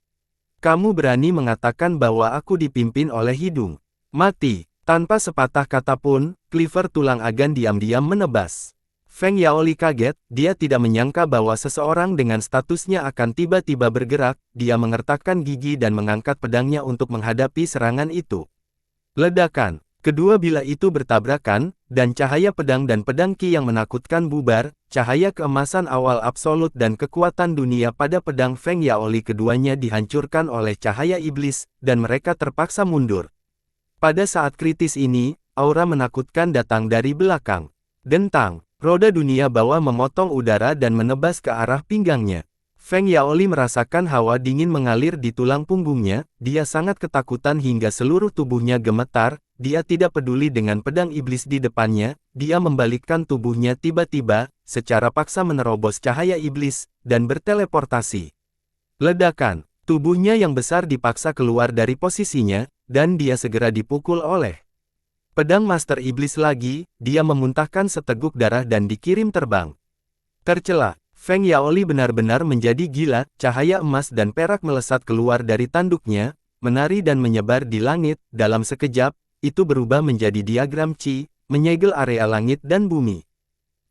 Kamu berani mengatakan bahwa aku dipimpin oleh hidung? Mati!" Tanpa sepatah kata pun, Cleaver tulang agan diam-diam menebas. Feng Yaoli kaget, dia tidak menyangka bahwa seseorang dengan statusnya akan tiba-tiba bergerak, dia mengertakkan gigi dan mengangkat pedangnya untuk menghadapi serangan itu. Ledakan. Kedua bila itu bertabrakan, dan cahaya pedang dan pedang Qi yang menakutkan bubar, cahaya keemasan awal absolut dan kekuatan dunia pada pedang Feng Yaoli keduanya dihancurkan oleh cahaya iblis, dan mereka terpaksa mundur. Pada saat kritis ini, aura menakutkan datang dari belakang. Dentang, roda dunia bawah memotong udara dan menebas ke arah pinggangnya. Feng Yaoli merasakan hawa dingin mengalir di tulang punggungnya, dia sangat ketakutan hingga seluruh tubuhnya gemetar. Dia tidak peduli dengan pedang iblis di depannya, dia membalikkan tubuhnya tiba-tiba, secara paksa menerobos cahaya iblis, dan berteleportasi. Ledakan, tubuhnya yang besar dipaksa keluar dari posisinya, dan dia segera dipukul oleh pedang Master Iblis lagi, dia memuntahkan seteguk darah dan dikirim terbang. Tercela, Feng Yaoli benar-benar menjadi gila, cahaya emas dan perak melesat keluar dari tanduknya, menari dan menyebar di langit, dalam sekejap, itu berubah menjadi diagram Qi, menyegel area langit dan bumi.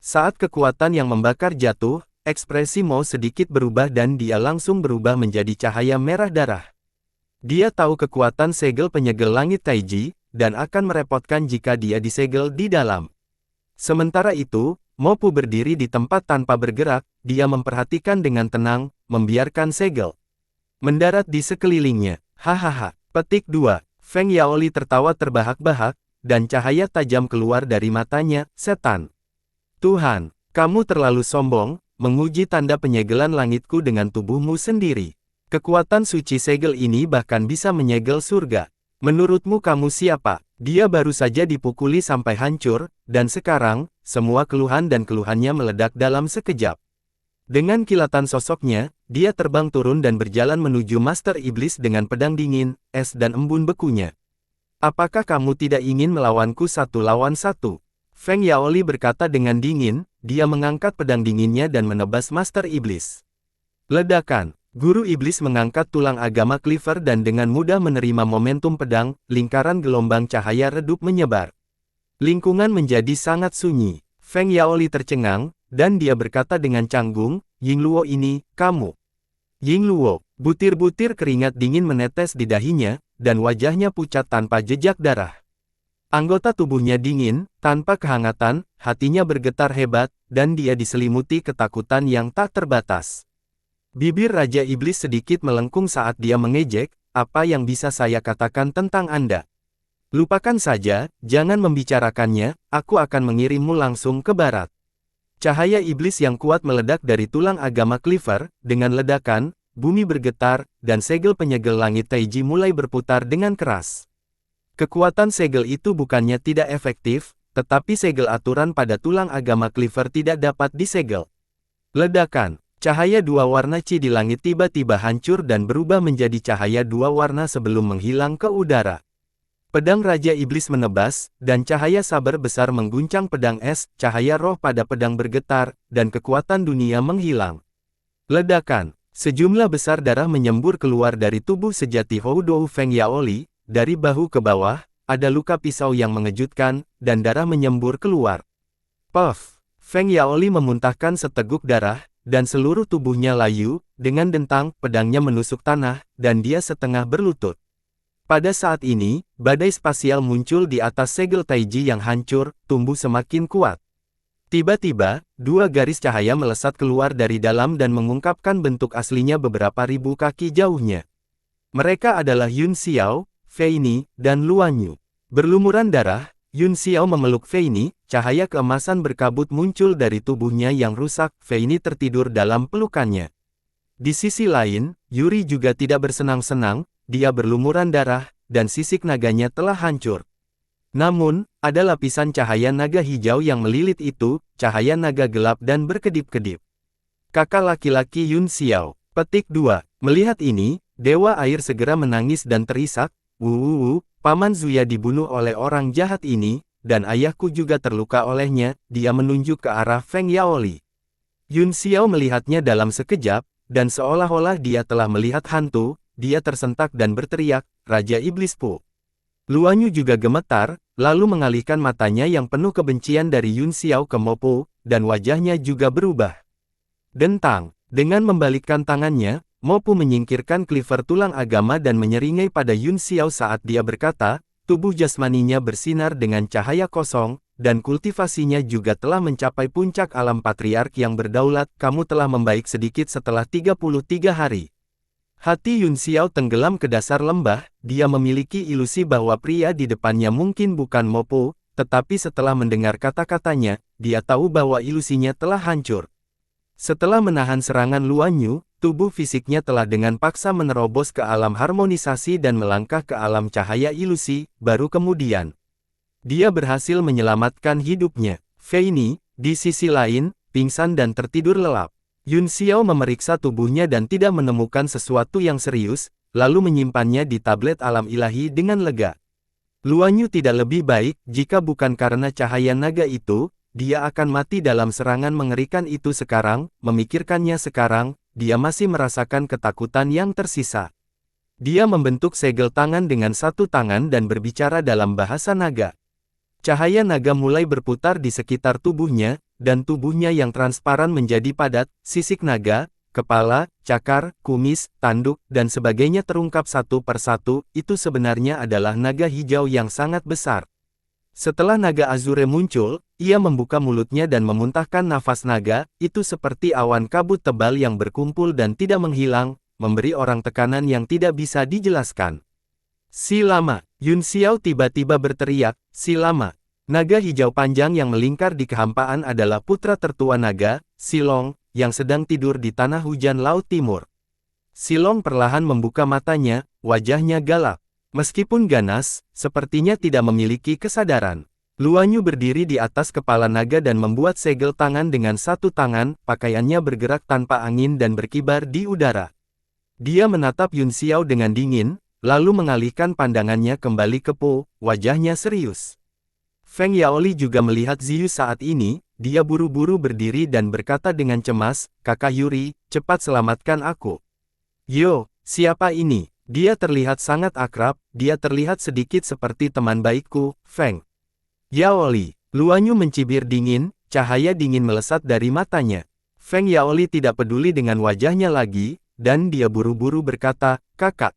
Saat kekuatan yang membakar jatuh, ekspresi Mo sedikit berubah dan dia langsung berubah menjadi cahaya merah darah. Dia tahu kekuatan segel penyegel langit Taiji, dan akan merepotkan jika dia disegel di dalam. Sementara itu, Mopu berdiri di tempat tanpa bergerak, dia memperhatikan dengan tenang, membiarkan segel mendarat di sekelilingnya. Hahaha. Petik 2. Feng Yaoli tertawa terbahak-bahak, dan cahaya tajam keluar dari matanya, "Setan. Tuhan, kamu terlalu sombong, menguji tanda penyegelan langitku dengan tubuhmu sendiri. Kekuatan suci segel ini bahkan bisa menyegel surga. Menurutmu kamu siapa? Dia baru saja dipukuli sampai hancur, dan sekarang, semua keluhan dan keluhannya meledak dalam sekejap. Dengan kilatan sosoknya, dia terbang turun dan berjalan menuju Master Iblis dengan pedang dingin, es dan embun bekunya. Apakah kamu tidak ingin melawanku 1 lawan 1? Feng Yaoli berkata dengan dingin, dia mengangkat pedang dinginnya dan menebas Master Iblis. Ledakan. Guru Iblis mengangkat tulang agama Cleaver dan dengan mudah menerima momentum pedang, lingkaran gelombang cahaya redup menyebar. Lingkungan menjadi sangat sunyi. Feng Yaoli tercengang, dan dia berkata dengan canggung, Yingluo ini, kamu. Yingluo, butir-butir keringat dingin menetes di dahinya, dan wajahnya pucat tanpa jejak darah. Anggota tubuhnya dingin, tanpa kehangatan, hatinya bergetar hebat, dan dia diselimuti ketakutan yang tak terbatas. Bibir Raja Iblis sedikit melengkung saat dia mengejek, apa yang bisa saya katakan tentang Anda? Lupakan saja, jangan membicarakannya, aku akan mengirimmu langsung ke barat. Cahaya iblis yang kuat meledak dari tulang agama Cleaver, dengan ledakan, bumi bergetar, dan segel penyegel langit Taiji mulai berputar dengan keras. Kekuatan segel itu bukannya tidak efektif, tetapi segel aturan pada tulang agama Cleaver tidak dapat disegel. Ledakan. Cahaya 2 warna Qi di langit tiba-tiba hancur dan berubah menjadi cahaya 2 warna sebelum menghilang ke udara. Pedang Raja Iblis menebas, dan cahaya sabar besar mengguncang pedang es, cahaya roh pada pedang bergetar, dan kekuatan dunia menghilang. Ledakan. Sejumlah besar darah menyembur keluar dari tubuh sejati Hou Dou Feng Yaoli, dari bahu ke bawah, ada luka pisau yang mengejutkan, dan darah menyembur keluar. Puff! Feng Yaoli memuntahkan seteguk darah, dan seluruh tubuhnya layu, dengan dentang, pedangnya menusuk tanah, dan dia setengah berlutut. Pada saat ini, badai spasial muncul di atas segel Taiji yang hancur, tumbuh semakin kuat. Tiba-tiba, 2 garis cahaya melesat keluar dari dalam dan mengungkapkan bentuk aslinya beberapa ribu kaki jauhnya. Mereka adalah Yun Xiao, Fei Ni, dan Luan Yu. Berlumuran darah, Yun Xiao memeluk Fei Ni, cahaya keemasan berkabut muncul dari tubuhnya yang rusak, Fei Ni tertidur dalam pelukannya. Di sisi lain, Yuri juga tidak bersenang-senang, dia berlumuran darah, dan sisik naganya telah hancur. Namun, ada lapisan cahaya naga hijau yang melilit itu, cahaya naga gelap dan berkedip-kedip. Kakak laki-laki Yun Xiao. Petik 2. Melihat ini, Dewa Air segera menangis dan terisak, Paman Zuya dibunuh oleh orang jahat ini, dan ayahku juga terluka olehnya, dia menunjuk ke arah Feng Yaoli. Yun Xiao melihatnya dalam sekejap, dan seolah-olah dia telah melihat hantu, dia tersentak dan berteriak, Raja Iblis Pu. Luan Yu juga gemetar, lalu mengalihkan matanya yang penuh kebencian dari Yun Xiao ke Mo Pu, dan wajahnya juga berubah. Dentang, dengan membalikkan tangannya, Mo Pu menyingkirkan Cleaver tulang agama dan menyeringai pada Yun Xiao saat dia berkata, tubuh jasmaninya bersinar dengan cahaya kosong, dan kultivasinya juga telah mencapai puncak alam patriark yang berdaulat, kamu telah membaik sedikit setelah 33 hari. Hati Yun Xiao tenggelam ke dasar lembah, dia memiliki ilusi bahwa pria di depannya mungkin bukan Mo Pu, tetapi setelah mendengar kata-katanya, dia tahu bahwa ilusinya telah hancur. Setelah menahan serangan Luan Yu, tubuh fisiknya telah dengan paksa menerobos ke alam harmonisasi dan melangkah ke alam cahaya ilusi, baru kemudian dia berhasil menyelamatkan hidupnya. Fei Ni, di sisi lain, pingsan dan tertidur lelap. Yun Xiao memeriksa tubuhnya dan tidak menemukan sesuatu yang serius, lalu menyimpannya di tablet alam ilahi dengan lega. Luan Yu tidak lebih baik, jika bukan karena cahaya naga itu, dia akan mati dalam serangan mengerikan itu sekarang, memikirkannya sekarang, dia masih merasakan ketakutan yang tersisa. Dia membentuk segel tangan dengan satu tangan dan berbicara dalam bahasa naga. Cahaya naga mulai berputar di sekitar tubuhnya, dan tubuhnya yang transparan menjadi padat, sisik naga, kepala, cakar, kumis, tanduk, dan sebagainya terungkap satu persatu, itu sebenarnya adalah naga hijau yang sangat besar. Setelah naga Azure muncul, ia membuka mulutnya dan memuntahkan nafas naga, itu seperti awan kabut tebal yang berkumpul dan tidak menghilang, memberi orang tekanan yang tidak bisa dijelaskan. Si lama, Yun Xiao tiba-tiba berteriak, si lama. Naga hijau panjang yang melingkar di kehampaan adalah putra tertua naga, Silong, yang sedang tidur di tanah hujan Laut Timur. Silong perlahan membuka matanya, wajahnya galak. Meskipun ganas, sepertinya tidak memiliki kesadaran. Luan Yu berdiri di atas kepala naga dan membuat segel tangan dengan satu tangan, pakaiannya bergerak tanpa angin dan berkibar di udara. Dia menatap Yun Xiao dengan dingin, lalu mengalihkan pandangannya kembali ke Po, wajahnya serius. Feng Yaoli juga melihat Ziyu saat ini, dia buru-buru berdiri dan berkata dengan cemas, "Kakak Yuri, cepat selamatkan aku." "Yo, siapa ini?" Dia terlihat sangat akrab, dia terlihat sedikit seperti teman baikku, Feng Yaoli. Luan Yu mencibir dingin, cahaya dingin melesat dari matanya. Feng Yaoli tidak peduli dengan wajahnya lagi, dan dia buru-buru berkata, "Kakak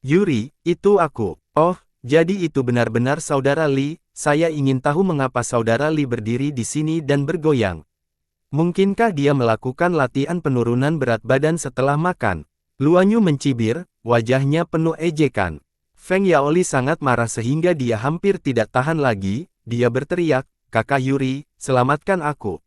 Yuri, itu aku." "Oh, jadi itu benar-benar saudara Li, saya ingin tahu mengapa saudara Li berdiri di sini dan bergoyang. Mungkinkah dia melakukan latihan penurunan berat badan setelah makan?" Luan Yu mencibir, wajahnya penuh ejekan. Feng Yaoli sangat marah sehingga dia hampir tidak tahan lagi, dia berteriak, "Kakak Yuri, selamatkan aku.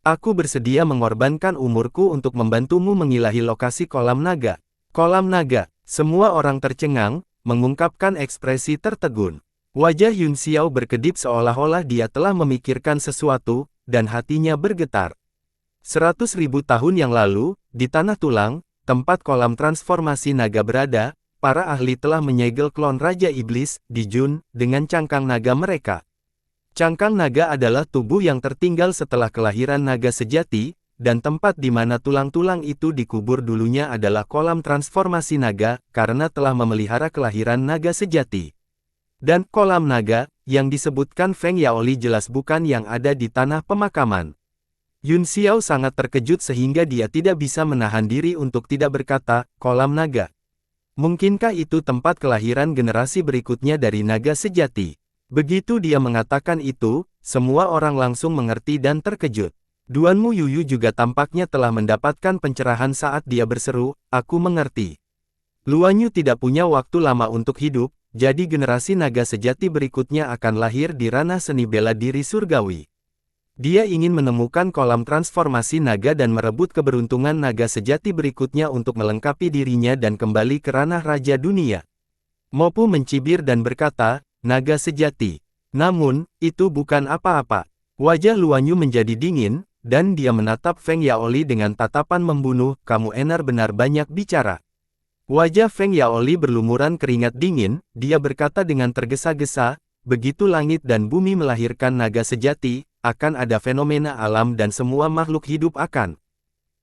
Aku bersedia mengorbankan umurku untuk membantumu mengilahi lokasi kolam naga." "Kolam naga." Semua orang tercengang, mengungkapkan ekspresi tertegun. Wajah Yun Xiao berkedip seolah-olah dia telah memikirkan sesuatu, dan hatinya bergetar. 100.000 tahun yang lalu, di Tanah Tulang, tempat kolam transformasi naga berada, para ahli telah menyegel klon Raja Iblis, di Jun, dengan cangkang naga mereka. Cangkang naga adalah tubuh yang tertinggal setelah kelahiran naga sejati, dan tempat di mana tulang-tulang itu dikubur dulunya adalah kolam transformasi naga, karena telah memelihara kelahiran naga sejati. Dan kolam naga, yang disebutkan Feng Yaoli jelas bukan yang ada di tanah pemakaman. Yun Xiao sangat terkejut sehingga dia tidak bisa menahan diri untuk tidak berkata, "Kolam naga. Mungkinkah itu tempat kelahiran generasi berikutnya dari naga sejati?" Begitu dia mengatakan itu, semua orang langsung mengerti dan terkejut. Duanmu Yuyu juga tampaknya telah mendapatkan pencerahan saat dia berseru, "Aku mengerti." Luan Yu tidak punya waktu lama untuk hidup, jadi generasi naga sejati berikutnya akan lahir di ranah seni bela diri surgawi. Dia ingin menemukan kolam transformasi naga dan merebut keberuntungan naga sejati berikutnya untuk melengkapi dirinya dan kembali ke ranah Raja Dunia. Mopu mencibir dan berkata, "Naga sejati." Namun, itu bukan apa-apa. Wajah Luan Yu menjadi dingin, dan dia menatap Feng Yaoli dengan tatapan membunuh, "Kamu benar-benar banyak bicara." Wajah Feng Yaoli berlumuran keringat dingin, dia berkata dengan tergesa-gesa, "Begitu langit dan bumi melahirkan naga sejati, akan ada fenomena alam dan semua makhluk hidup akan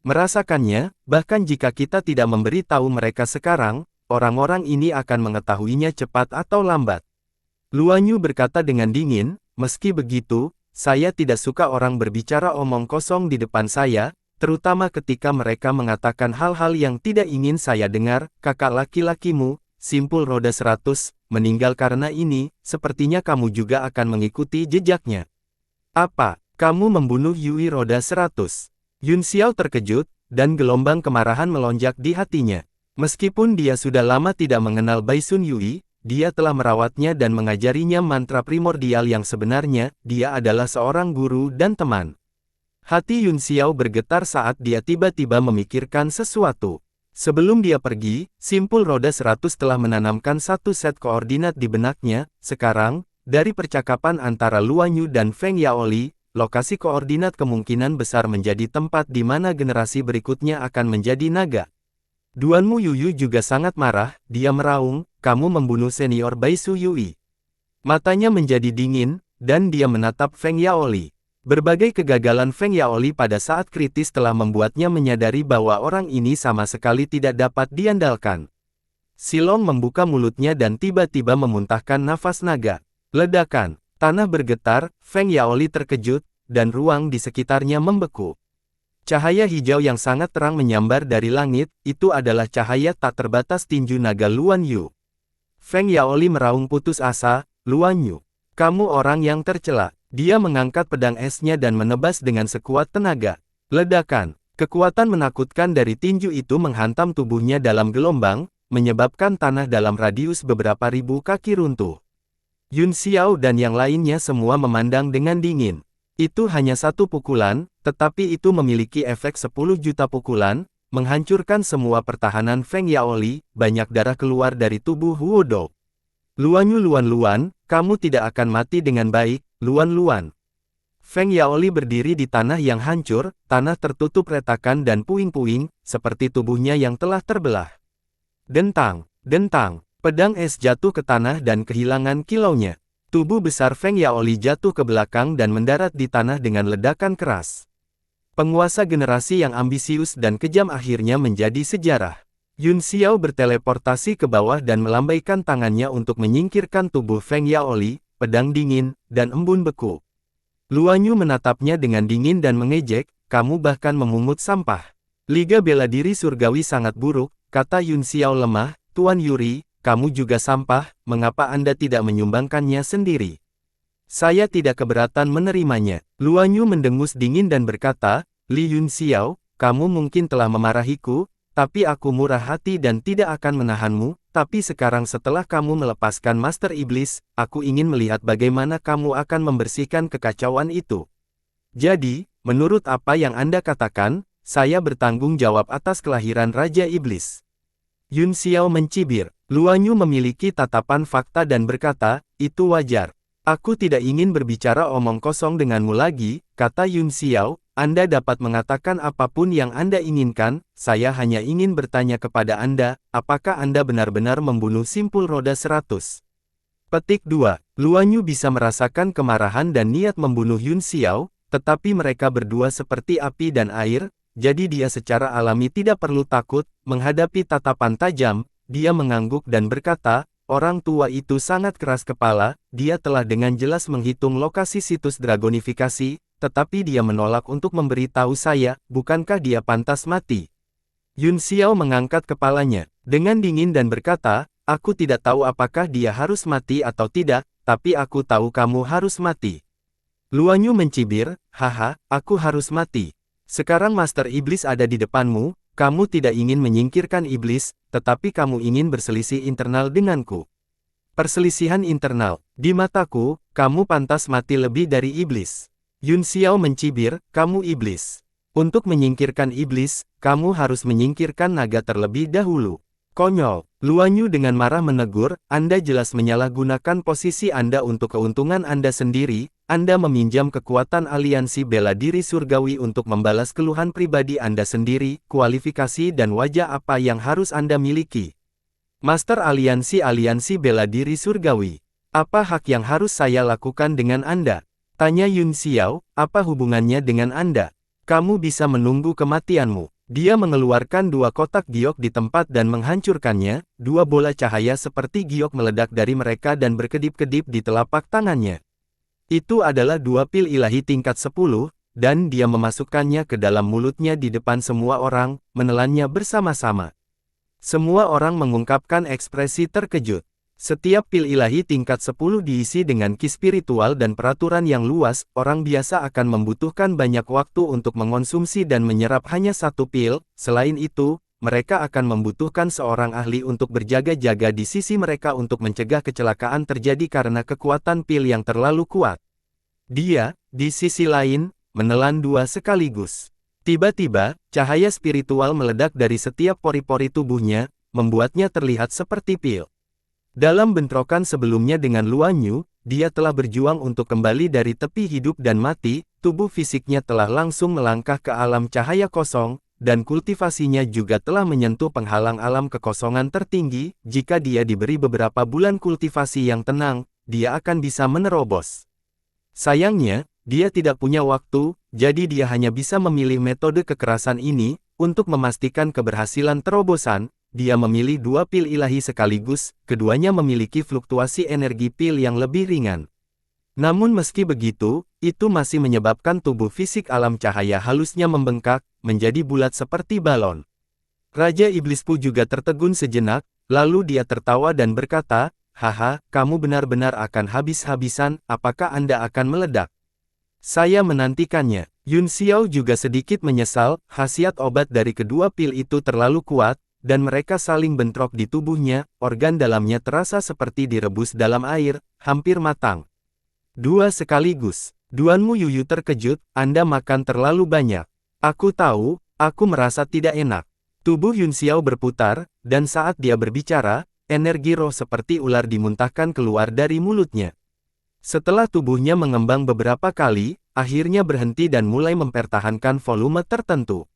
merasakannya, bahkan jika kita tidak memberi tahu mereka sekarang, orang-orang ini akan mengetahuinya cepat atau lambat." Luan Yu berkata dengan dingin, "Meski begitu, saya tidak suka orang berbicara omong kosong di depan saya, terutama ketika mereka mengatakan hal-hal yang tidak ingin saya dengar. Kakak laki-lakimu, Simpul Roda 100, meninggal karena ini, sepertinya kamu juga akan mengikuti jejaknya." "Apa? Kamu membunuh Yui Roda 100? Yun Xiao terkejut, dan gelombang kemarahan melonjak di hatinya. Meskipun dia sudah lama tidak mengenal Baisun Yui, dia telah merawatnya dan mengajarinya mantra primordial yang sebenarnya, dia adalah seorang guru dan teman. Hati Yun Xiao bergetar saat dia tiba-tiba memikirkan sesuatu. Sebelum dia pergi, Simpul Roda 100 telah menanamkan satu set koordinat di benaknya. Sekarang, dari percakapan antara Luan Yu dan Feng Yaoli, lokasi koordinat kemungkinan besar menjadi tempat di mana generasi berikutnya akan menjadi naga. Duanmu Yuyu juga sangat marah, dia meraung, "Kamu membunuh senior Baisu Yui." Matanya menjadi dingin, dan dia menatap Feng Yaoli. Berbagai kegagalan Feng Yaoli pada saat kritis telah membuatnya menyadari bahwa orang ini sama sekali tidak dapat diandalkan. Silong membuka mulutnya dan tiba-tiba memuntahkan nafas naga. Ledakan, tanah bergetar, Feng Yaoli terkejut, dan ruang di sekitarnya membeku. Cahaya hijau yang sangat terang menyambar dari langit, itu adalah cahaya tak terbatas tinju naga Luan Yu. Feng Yaoli meraung putus asa, "Luan Yu, kamu orang yang tercela." Dia mengangkat pedang esnya dan menebas dengan sekuat tenaga. Ledakan, kekuatan menakutkan dari tinju itu menghantam tubuhnya dalam gelombang, menyebabkan tanah dalam radius beberapa ribu kaki runtuh. Yun Xiao dan yang lainnya semua memandang dengan dingin. Itu hanya satu pukulan, tetapi itu memiliki efek 10 juta pukulan, menghancurkan semua pertahanan Feng Yaoli, banyak darah keluar dari tubuh Huodo. Luan, kamu tidak akan mati dengan baik, Luan. Feng Yaoli berdiri di tanah yang hancur, tanah tertutup retakan dan puing-puing, seperti tubuhnya yang telah terbelah. Dentang, pedang es jatuh ke tanah dan kehilangan kilaunya. Tubuh besar Feng Yaoli jatuh ke belakang dan mendarat di tanah dengan ledakan keras. Penguasa generasi yang ambisius dan kejam akhirnya menjadi sejarah. Yun Xiao berteleportasi ke bawah dan melambaikan tangannya untuk menyingkirkan tubuh Feng Yaoli, pedang dingin, dan embun beku. Luan Yu menatapnya dengan dingin dan mengejek, kamu bahkan memungut sampah. Liga bela diri surgawi sangat buruk, kata Yun Xiao lemah, Tuan Yuri, kamu juga sampah, mengapa Anda tidak menyumbangkannya sendiri? Saya tidak keberatan menerimanya. Luan Yu mendengus dingin dan berkata, Li Yun Xiao, kamu mungkin telah memarahiku, tapi aku murah hati dan tidak akan menahanmu, tapi sekarang setelah kamu melepaskan Master Iblis, aku ingin melihat bagaimana kamu akan membersihkan kekacauan itu. Jadi, menurut apa yang Anda katakan, saya bertanggung jawab atas kelahiran Raja Iblis. Yun Xiao mencibir. Luan Yu memiliki tatapan fakta dan berkata, itu wajar. Aku tidak ingin berbicara omong kosong denganmu lagi, kata Yun Xiao. Anda dapat mengatakan apapun yang Anda inginkan, saya hanya ingin bertanya kepada Anda, apakah Anda benar-benar membunuh simpul roda 100? Petik 2. Luan Yu bisa merasakan kemarahan dan niat membunuh Yun Xiao, tetapi mereka berdua seperti api dan air, jadi dia secara alami tidak perlu takut, menghadapi tatapan tajam, dia mengangguk dan berkata, orang tua itu sangat keras kepala, dia telah dengan jelas menghitung lokasi situs dragonifikasi, tetapi dia menolak untuk memberitahu saya, bukankah dia pantas mati? Yun Xiao mengangkat kepalanya, dengan dingin dan berkata, aku tidak tahu apakah dia harus mati atau tidak, tapi aku tahu kamu harus mati. Luan Yu mencibir, haha, aku harus mati. Sekarang Master Iblis ada di depanmu, kamu tidak ingin menyingkirkan Iblis, tetapi kamu ingin berselisih internal denganku. Perselisihan internal, di mataku, kamu pantas mati lebih dari Iblis. Yun Xiao mencibir, kamu iblis. Untuk menyingkirkan iblis, kamu harus menyingkirkan naga terlebih dahulu. Konyol. Luan Yu dengan marah menegur, Anda jelas menyalahgunakan posisi Anda untuk keuntungan Anda sendiri, Anda meminjam kekuatan aliansi bela diri surgawi untuk membalas keluhan pribadi Anda sendiri, kualifikasi dan wajah apa yang harus Anda miliki. Master aliansi bela diri surgawi. Apa hak yang harus saya lakukan dengan Anda? Tanya Yun Xiao, apa hubungannya dengan Anda? Kamu bisa menunggu kematianmu. Dia mengeluarkan 2 kotak giok di tempat dan menghancurkannya, 2 bola cahaya seperti giok meledak dari mereka dan berkedip-kedip di telapak tangannya. Itu adalah 2 pil ilahi tingkat 10, dan dia memasukkannya ke dalam mulutnya di depan semua orang, menelannya bersama-sama. Semua orang mengungkapkan ekspresi terkejut. Setiap pil ilahi tingkat 10 diisi dengan ki spiritual dan peraturan yang luas, orang biasa akan membutuhkan banyak waktu untuk mengonsumsi dan menyerap hanya 1 pil, selain itu, mereka akan membutuhkan seorang ahli untuk berjaga-jaga di sisi mereka untuk mencegah kecelakaan terjadi karena kekuatan pil yang terlalu kuat. Dia, di sisi lain, menelan 2 sekaligus. Tiba-tiba, cahaya spiritual meledak dari setiap pori-pori tubuhnya, membuatnya terlihat seperti pil. Dalam bentrokan sebelumnya dengan Luan Yu, dia telah berjuang untuk kembali dari tepi hidup dan mati, tubuh fisiknya telah langsung melangkah ke alam cahaya kosong, dan kultivasinya juga telah menyentuh penghalang alam kekosongan tertinggi. Jika dia diberi beberapa bulan kultivasi yang tenang, dia akan bisa menerobos. Sayangnya, dia tidak punya waktu, jadi dia hanya bisa memilih metode kekerasan ini. Untuk memastikan keberhasilan terobosan, dia memilih 2 pil ilahi sekaligus, keduanya memiliki fluktuasi energi pil yang lebih ringan. Namun meski begitu, itu masih menyebabkan tubuh fisik alam cahaya halusnya membengkak, menjadi bulat seperti balon. Raja Iblis Pu juga tertegun sejenak, lalu dia tertawa dan berkata, haha, kamu benar-benar akan habis-habisan, apakah Anda akan meledak? Saya menantikannya. Yun Xiao juga sedikit menyesal, khasiat obat dari kedua pil itu terlalu kuat, dan mereka saling bentrok di tubuhnya, organ dalamnya terasa seperti direbus dalam air, hampir matang. 2 sekaligus. Duanmu Yuyu terkejut, Anda makan terlalu banyak. Aku tahu, aku merasa tidak enak. Tubuh Yun Xiao berputar, dan saat dia berbicara, energi roh seperti ular dimuntahkan keluar dari mulutnya. Setelah tubuhnya mengembang beberapa kali, akhirnya berhenti dan mulai mempertahankan volume tertentu.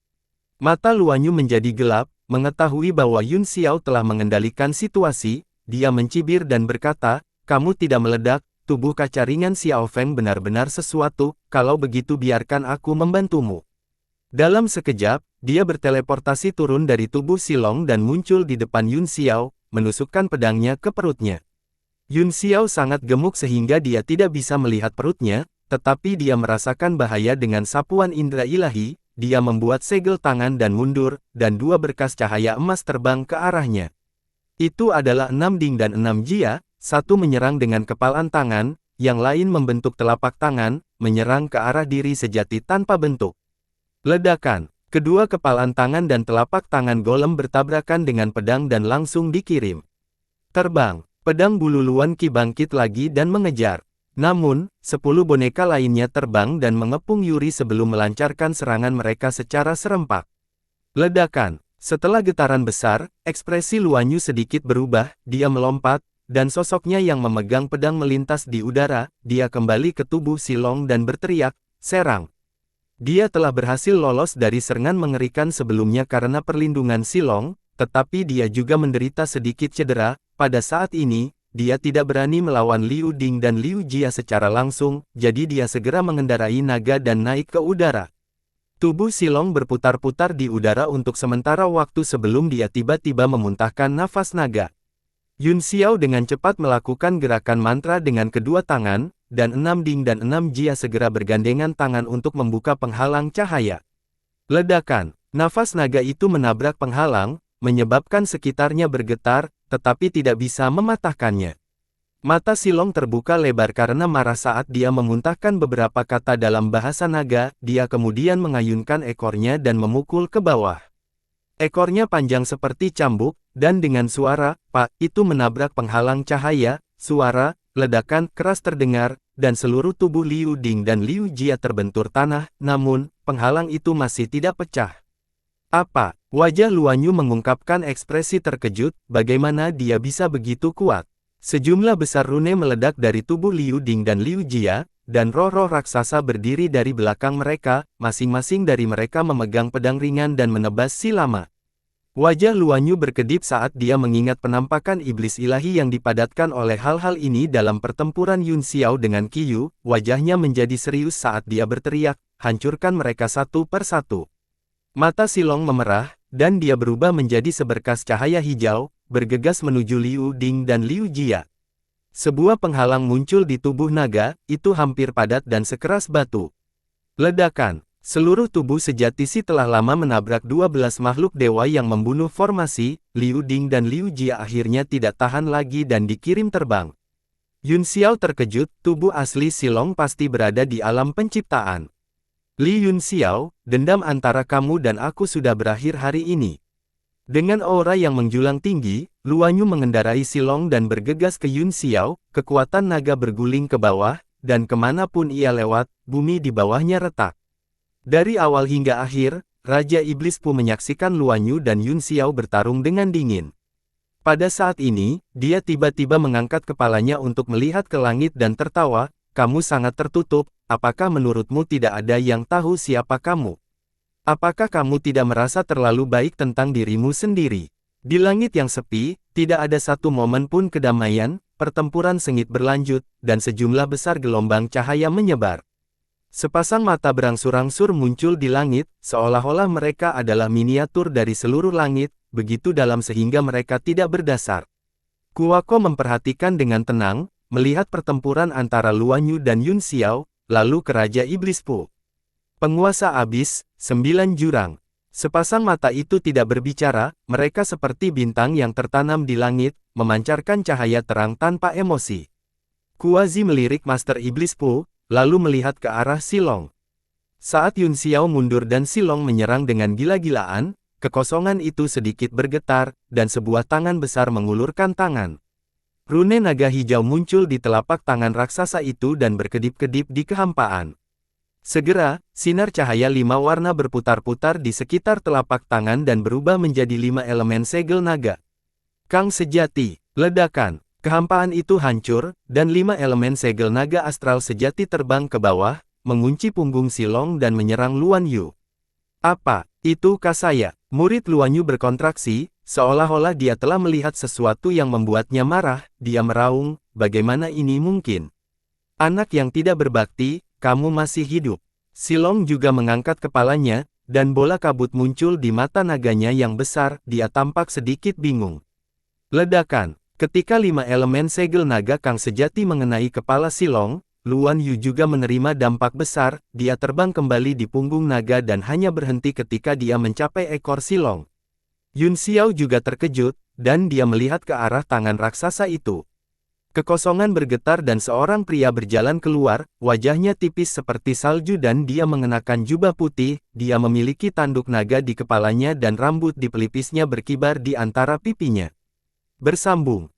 Mata Luanyu menjadi gelap, mengetahui bahwa Yun Xiao telah mengendalikan situasi, dia mencibir dan berkata, "Kamu tidak meledak, tubuh kaca ringan Xiao Feng benar-benar sesuatu, kalau begitu biarkan aku membantumu." Dalam sekejap, dia berteleportasi turun dari tubuh Silong dan muncul di depan Yun Xiao, menusukkan pedangnya ke perutnya. Yun Xiao sangat gemuk sehingga dia tidak bisa melihat perutnya, tetapi dia merasakan bahaya dengan sapuan indera ilahi, dia membuat segel tangan dan mundur, dan dua berkas cahaya emas terbang ke arahnya. Itu adalah 6 Ding dan 6 Jia, satu menyerang dengan kepalan tangan, yang lain membentuk telapak tangan, menyerang ke arah diri sejati tanpa bentuk. Ledakan. Kedua kepalan tangan dan telapak tangan golem bertabrakan dengan pedang dan langsung dikirim. Terbang. Pedang bulu Luan Qi bangkit lagi dan mengejar. Namun, 10 boneka lainnya terbang dan mengepung Yuri sebelum melancarkan serangan mereka secara serempak. Ledakan. Setelah getaran besar, ekspresi Luanyu sedikit berubah, dia melompat, dan sosoknya yang memegang pedang melintas di udara, dia kembali ke tubuh Silong dan berteriak, "Serang!" Dia telah berhasil lolos dari serangan mengerikan sebelumnya karena perlindungan Silong, tetapi dia juga menderita sedikit cedera. Pada saat ini, dia tidak berani melawan Liu Ding dan Liu Jia secara langsung, jadi dia segera mengendarai naga dan naik ke udara. Tubuh Silong berputar-putar di udara untuk sementara waktu sebelum dia tiba-tiba memuntahkan nafas naga. Yun Xiao dengan cepat melakukan gerakan mantra dengan kedua tangan, dan 6 Ding dan 6 Jia segera bergandengan tangan untuk membuka penghalang cahaya. Ledakan. Nafas naga itu menabrak penghalang, menyebabkan sekitarnya bergetar, tetapi tidak bisa mematahkannya. Mata Silong terbuka lebar karena marah saat dia memuntahkan beberapa kata dalam bahasa naga, dia kemudian mengayunkan ekornya dan memukul ke bawah. Ekornya panjang seperti cambuk, dan dengan suara, "Pak," itu menabrak penghalang cahaya, suara, ledakan keras terdengar, dan seluruh tubuh Liu Ding dan Liu Jia terbentur tanah, namun, penghalang itu masih tidak pecah. "Apa?" Wajah Luanyu mengungkapkan ekspresi terkejut, bagaimana dia bisa begitu kuat. Sejumlah besar rune meledak dari tubuh Liu Ding dan Liu Jia, dan roh-roh raksasa berdiri dari belakang mereka, masing-masing dari mereka memegang pedang ringan dan menebas si lama. Wajah Luanyu berkedip saat dia mengingat penampakan iblis ilahi yang dipadatkan oleh hal-hal ini dalam pertempuran Yun Xiao dengan Qiyu, wajahnya menjadi serius saat dia berteriak, "Hancurkan mereka satu per satu." Mata Silong memerah, dan dia berubah menjadi seberkas cahaya hijau, bergegas menuju Liu Ding dan Liu Jia. Sebuah penghalang muncul di tubuh naga, itu hampir padat dan sekeras batu. Ledakan. Seluruh tubuh sejati si telah lama menabrak 12 makhluk dewa yang membunuh formasi, Liu Ding dan Liu Jia akhirnya tidak tahan lagi dan dikirim terbang. Yun Xiao terkejut, tubuh asli Silong pasti berada di alam penciptaan. "Li Yun Xiao, dendam antara kamu dan aku sudah berakhir hari ini." Dengan aura yang menjulang tinggi, Luanyu mengendarai Silong dan bergegas ke Yun Xiao, kekuatan naga berguling ke bawah, dan kemanapun ia lewat, bumi di bawahnya retak. Dari awal hingga akhir, Raja Iblis Pu menyaksikan Luanyu dan Yun Xiao bertarung dengan dingin. Pada saat ini, dia tiba-tiba mengangkat kepalanya untuk melihat ke langit dan tertawa, "Kamu sangat tertutup, apakah menurutmu tidak ada yang tahu siapa kamu? Apakah kamu tidak merasa terlalu baik tentang dirimu sendiri?" Di langit yang sepi, tidak ada satu momen pun kedamaian, pertempuran sengit berlanjut, dan sejumlah besar gelombang cahaya menyebar. Sepasang mata berangsur-angsur muncul di langit, seolah-olah mereka adalah miniatur dari seluruh langit, begitu dalam sehingga mereka tidak berdasar. Kuako memperhatikan dengan tenang, melihat pertempuran antara Luanyu dan Yun Xiao, lalu ke Raja Iblis Pu. Penguasa Abis, 9 jurang. Sepasang mata itu tidak berbicara, mereka seperti bintang yang tertanam di langit, memancarkan cahaya terang tanpa emosi. Kuazi melirik Master Iblis Pu, lalu melihat ke arah Silong. Saat Yun Xiao mundur dan Silong menyerang dengan gila-gilaan, kekosongan itu sedikit bergetar, dan sebuah tangan besar mengulurkan tangan. Rune naga hijau muncul di telapak tangan raksasa itu dan berkedip-kedip di kehampaan. Segera, sinar cahaya 5 warna berputar-putar di sekitar telapak tangan dan berubah menjadi 5 elemen segel naga. Kang sejati, ledakan. Kehampaan itu hancur, dan 5 elemen segel naga astral sejati terbang ke bawah, mengunci punggung Silong dan menyerang Luan Yu. Apa, itu saya? Murid Luan Yu berkontraksi, seolah-olah dia telah melihat sesuatu yang membuatnya marah. Dia meraung, bagaimana ini mungkin? Anak yang tidak berbakti, kamu masih hidup. Silong juga mengangkat kepalanya, dan bola kabut muncul di mata naganya yang besar. Dia tampak sedikit bingung. Ledakan. Ketika 5 elemen segel naga Kang sejati mengenai kepala Silong, Luan Yu juga menerima dampak besar. Dia terbang kembali di punggung naga dan hanya berhenti ketika dia mencapai ekor Silong. Yun Xiao juga terkejut, dan dia melihat ke arah tangan raksasa itu. Kekosongan bergetar dan seorang pria berjalan keluar, wajahnya tipis seperti salju dan dia mengenakan jubah putih. Dia memiliki tanduk naga di kepalanya dan rambut di pelipisnya berkibar di antara pipinya. Bersambung.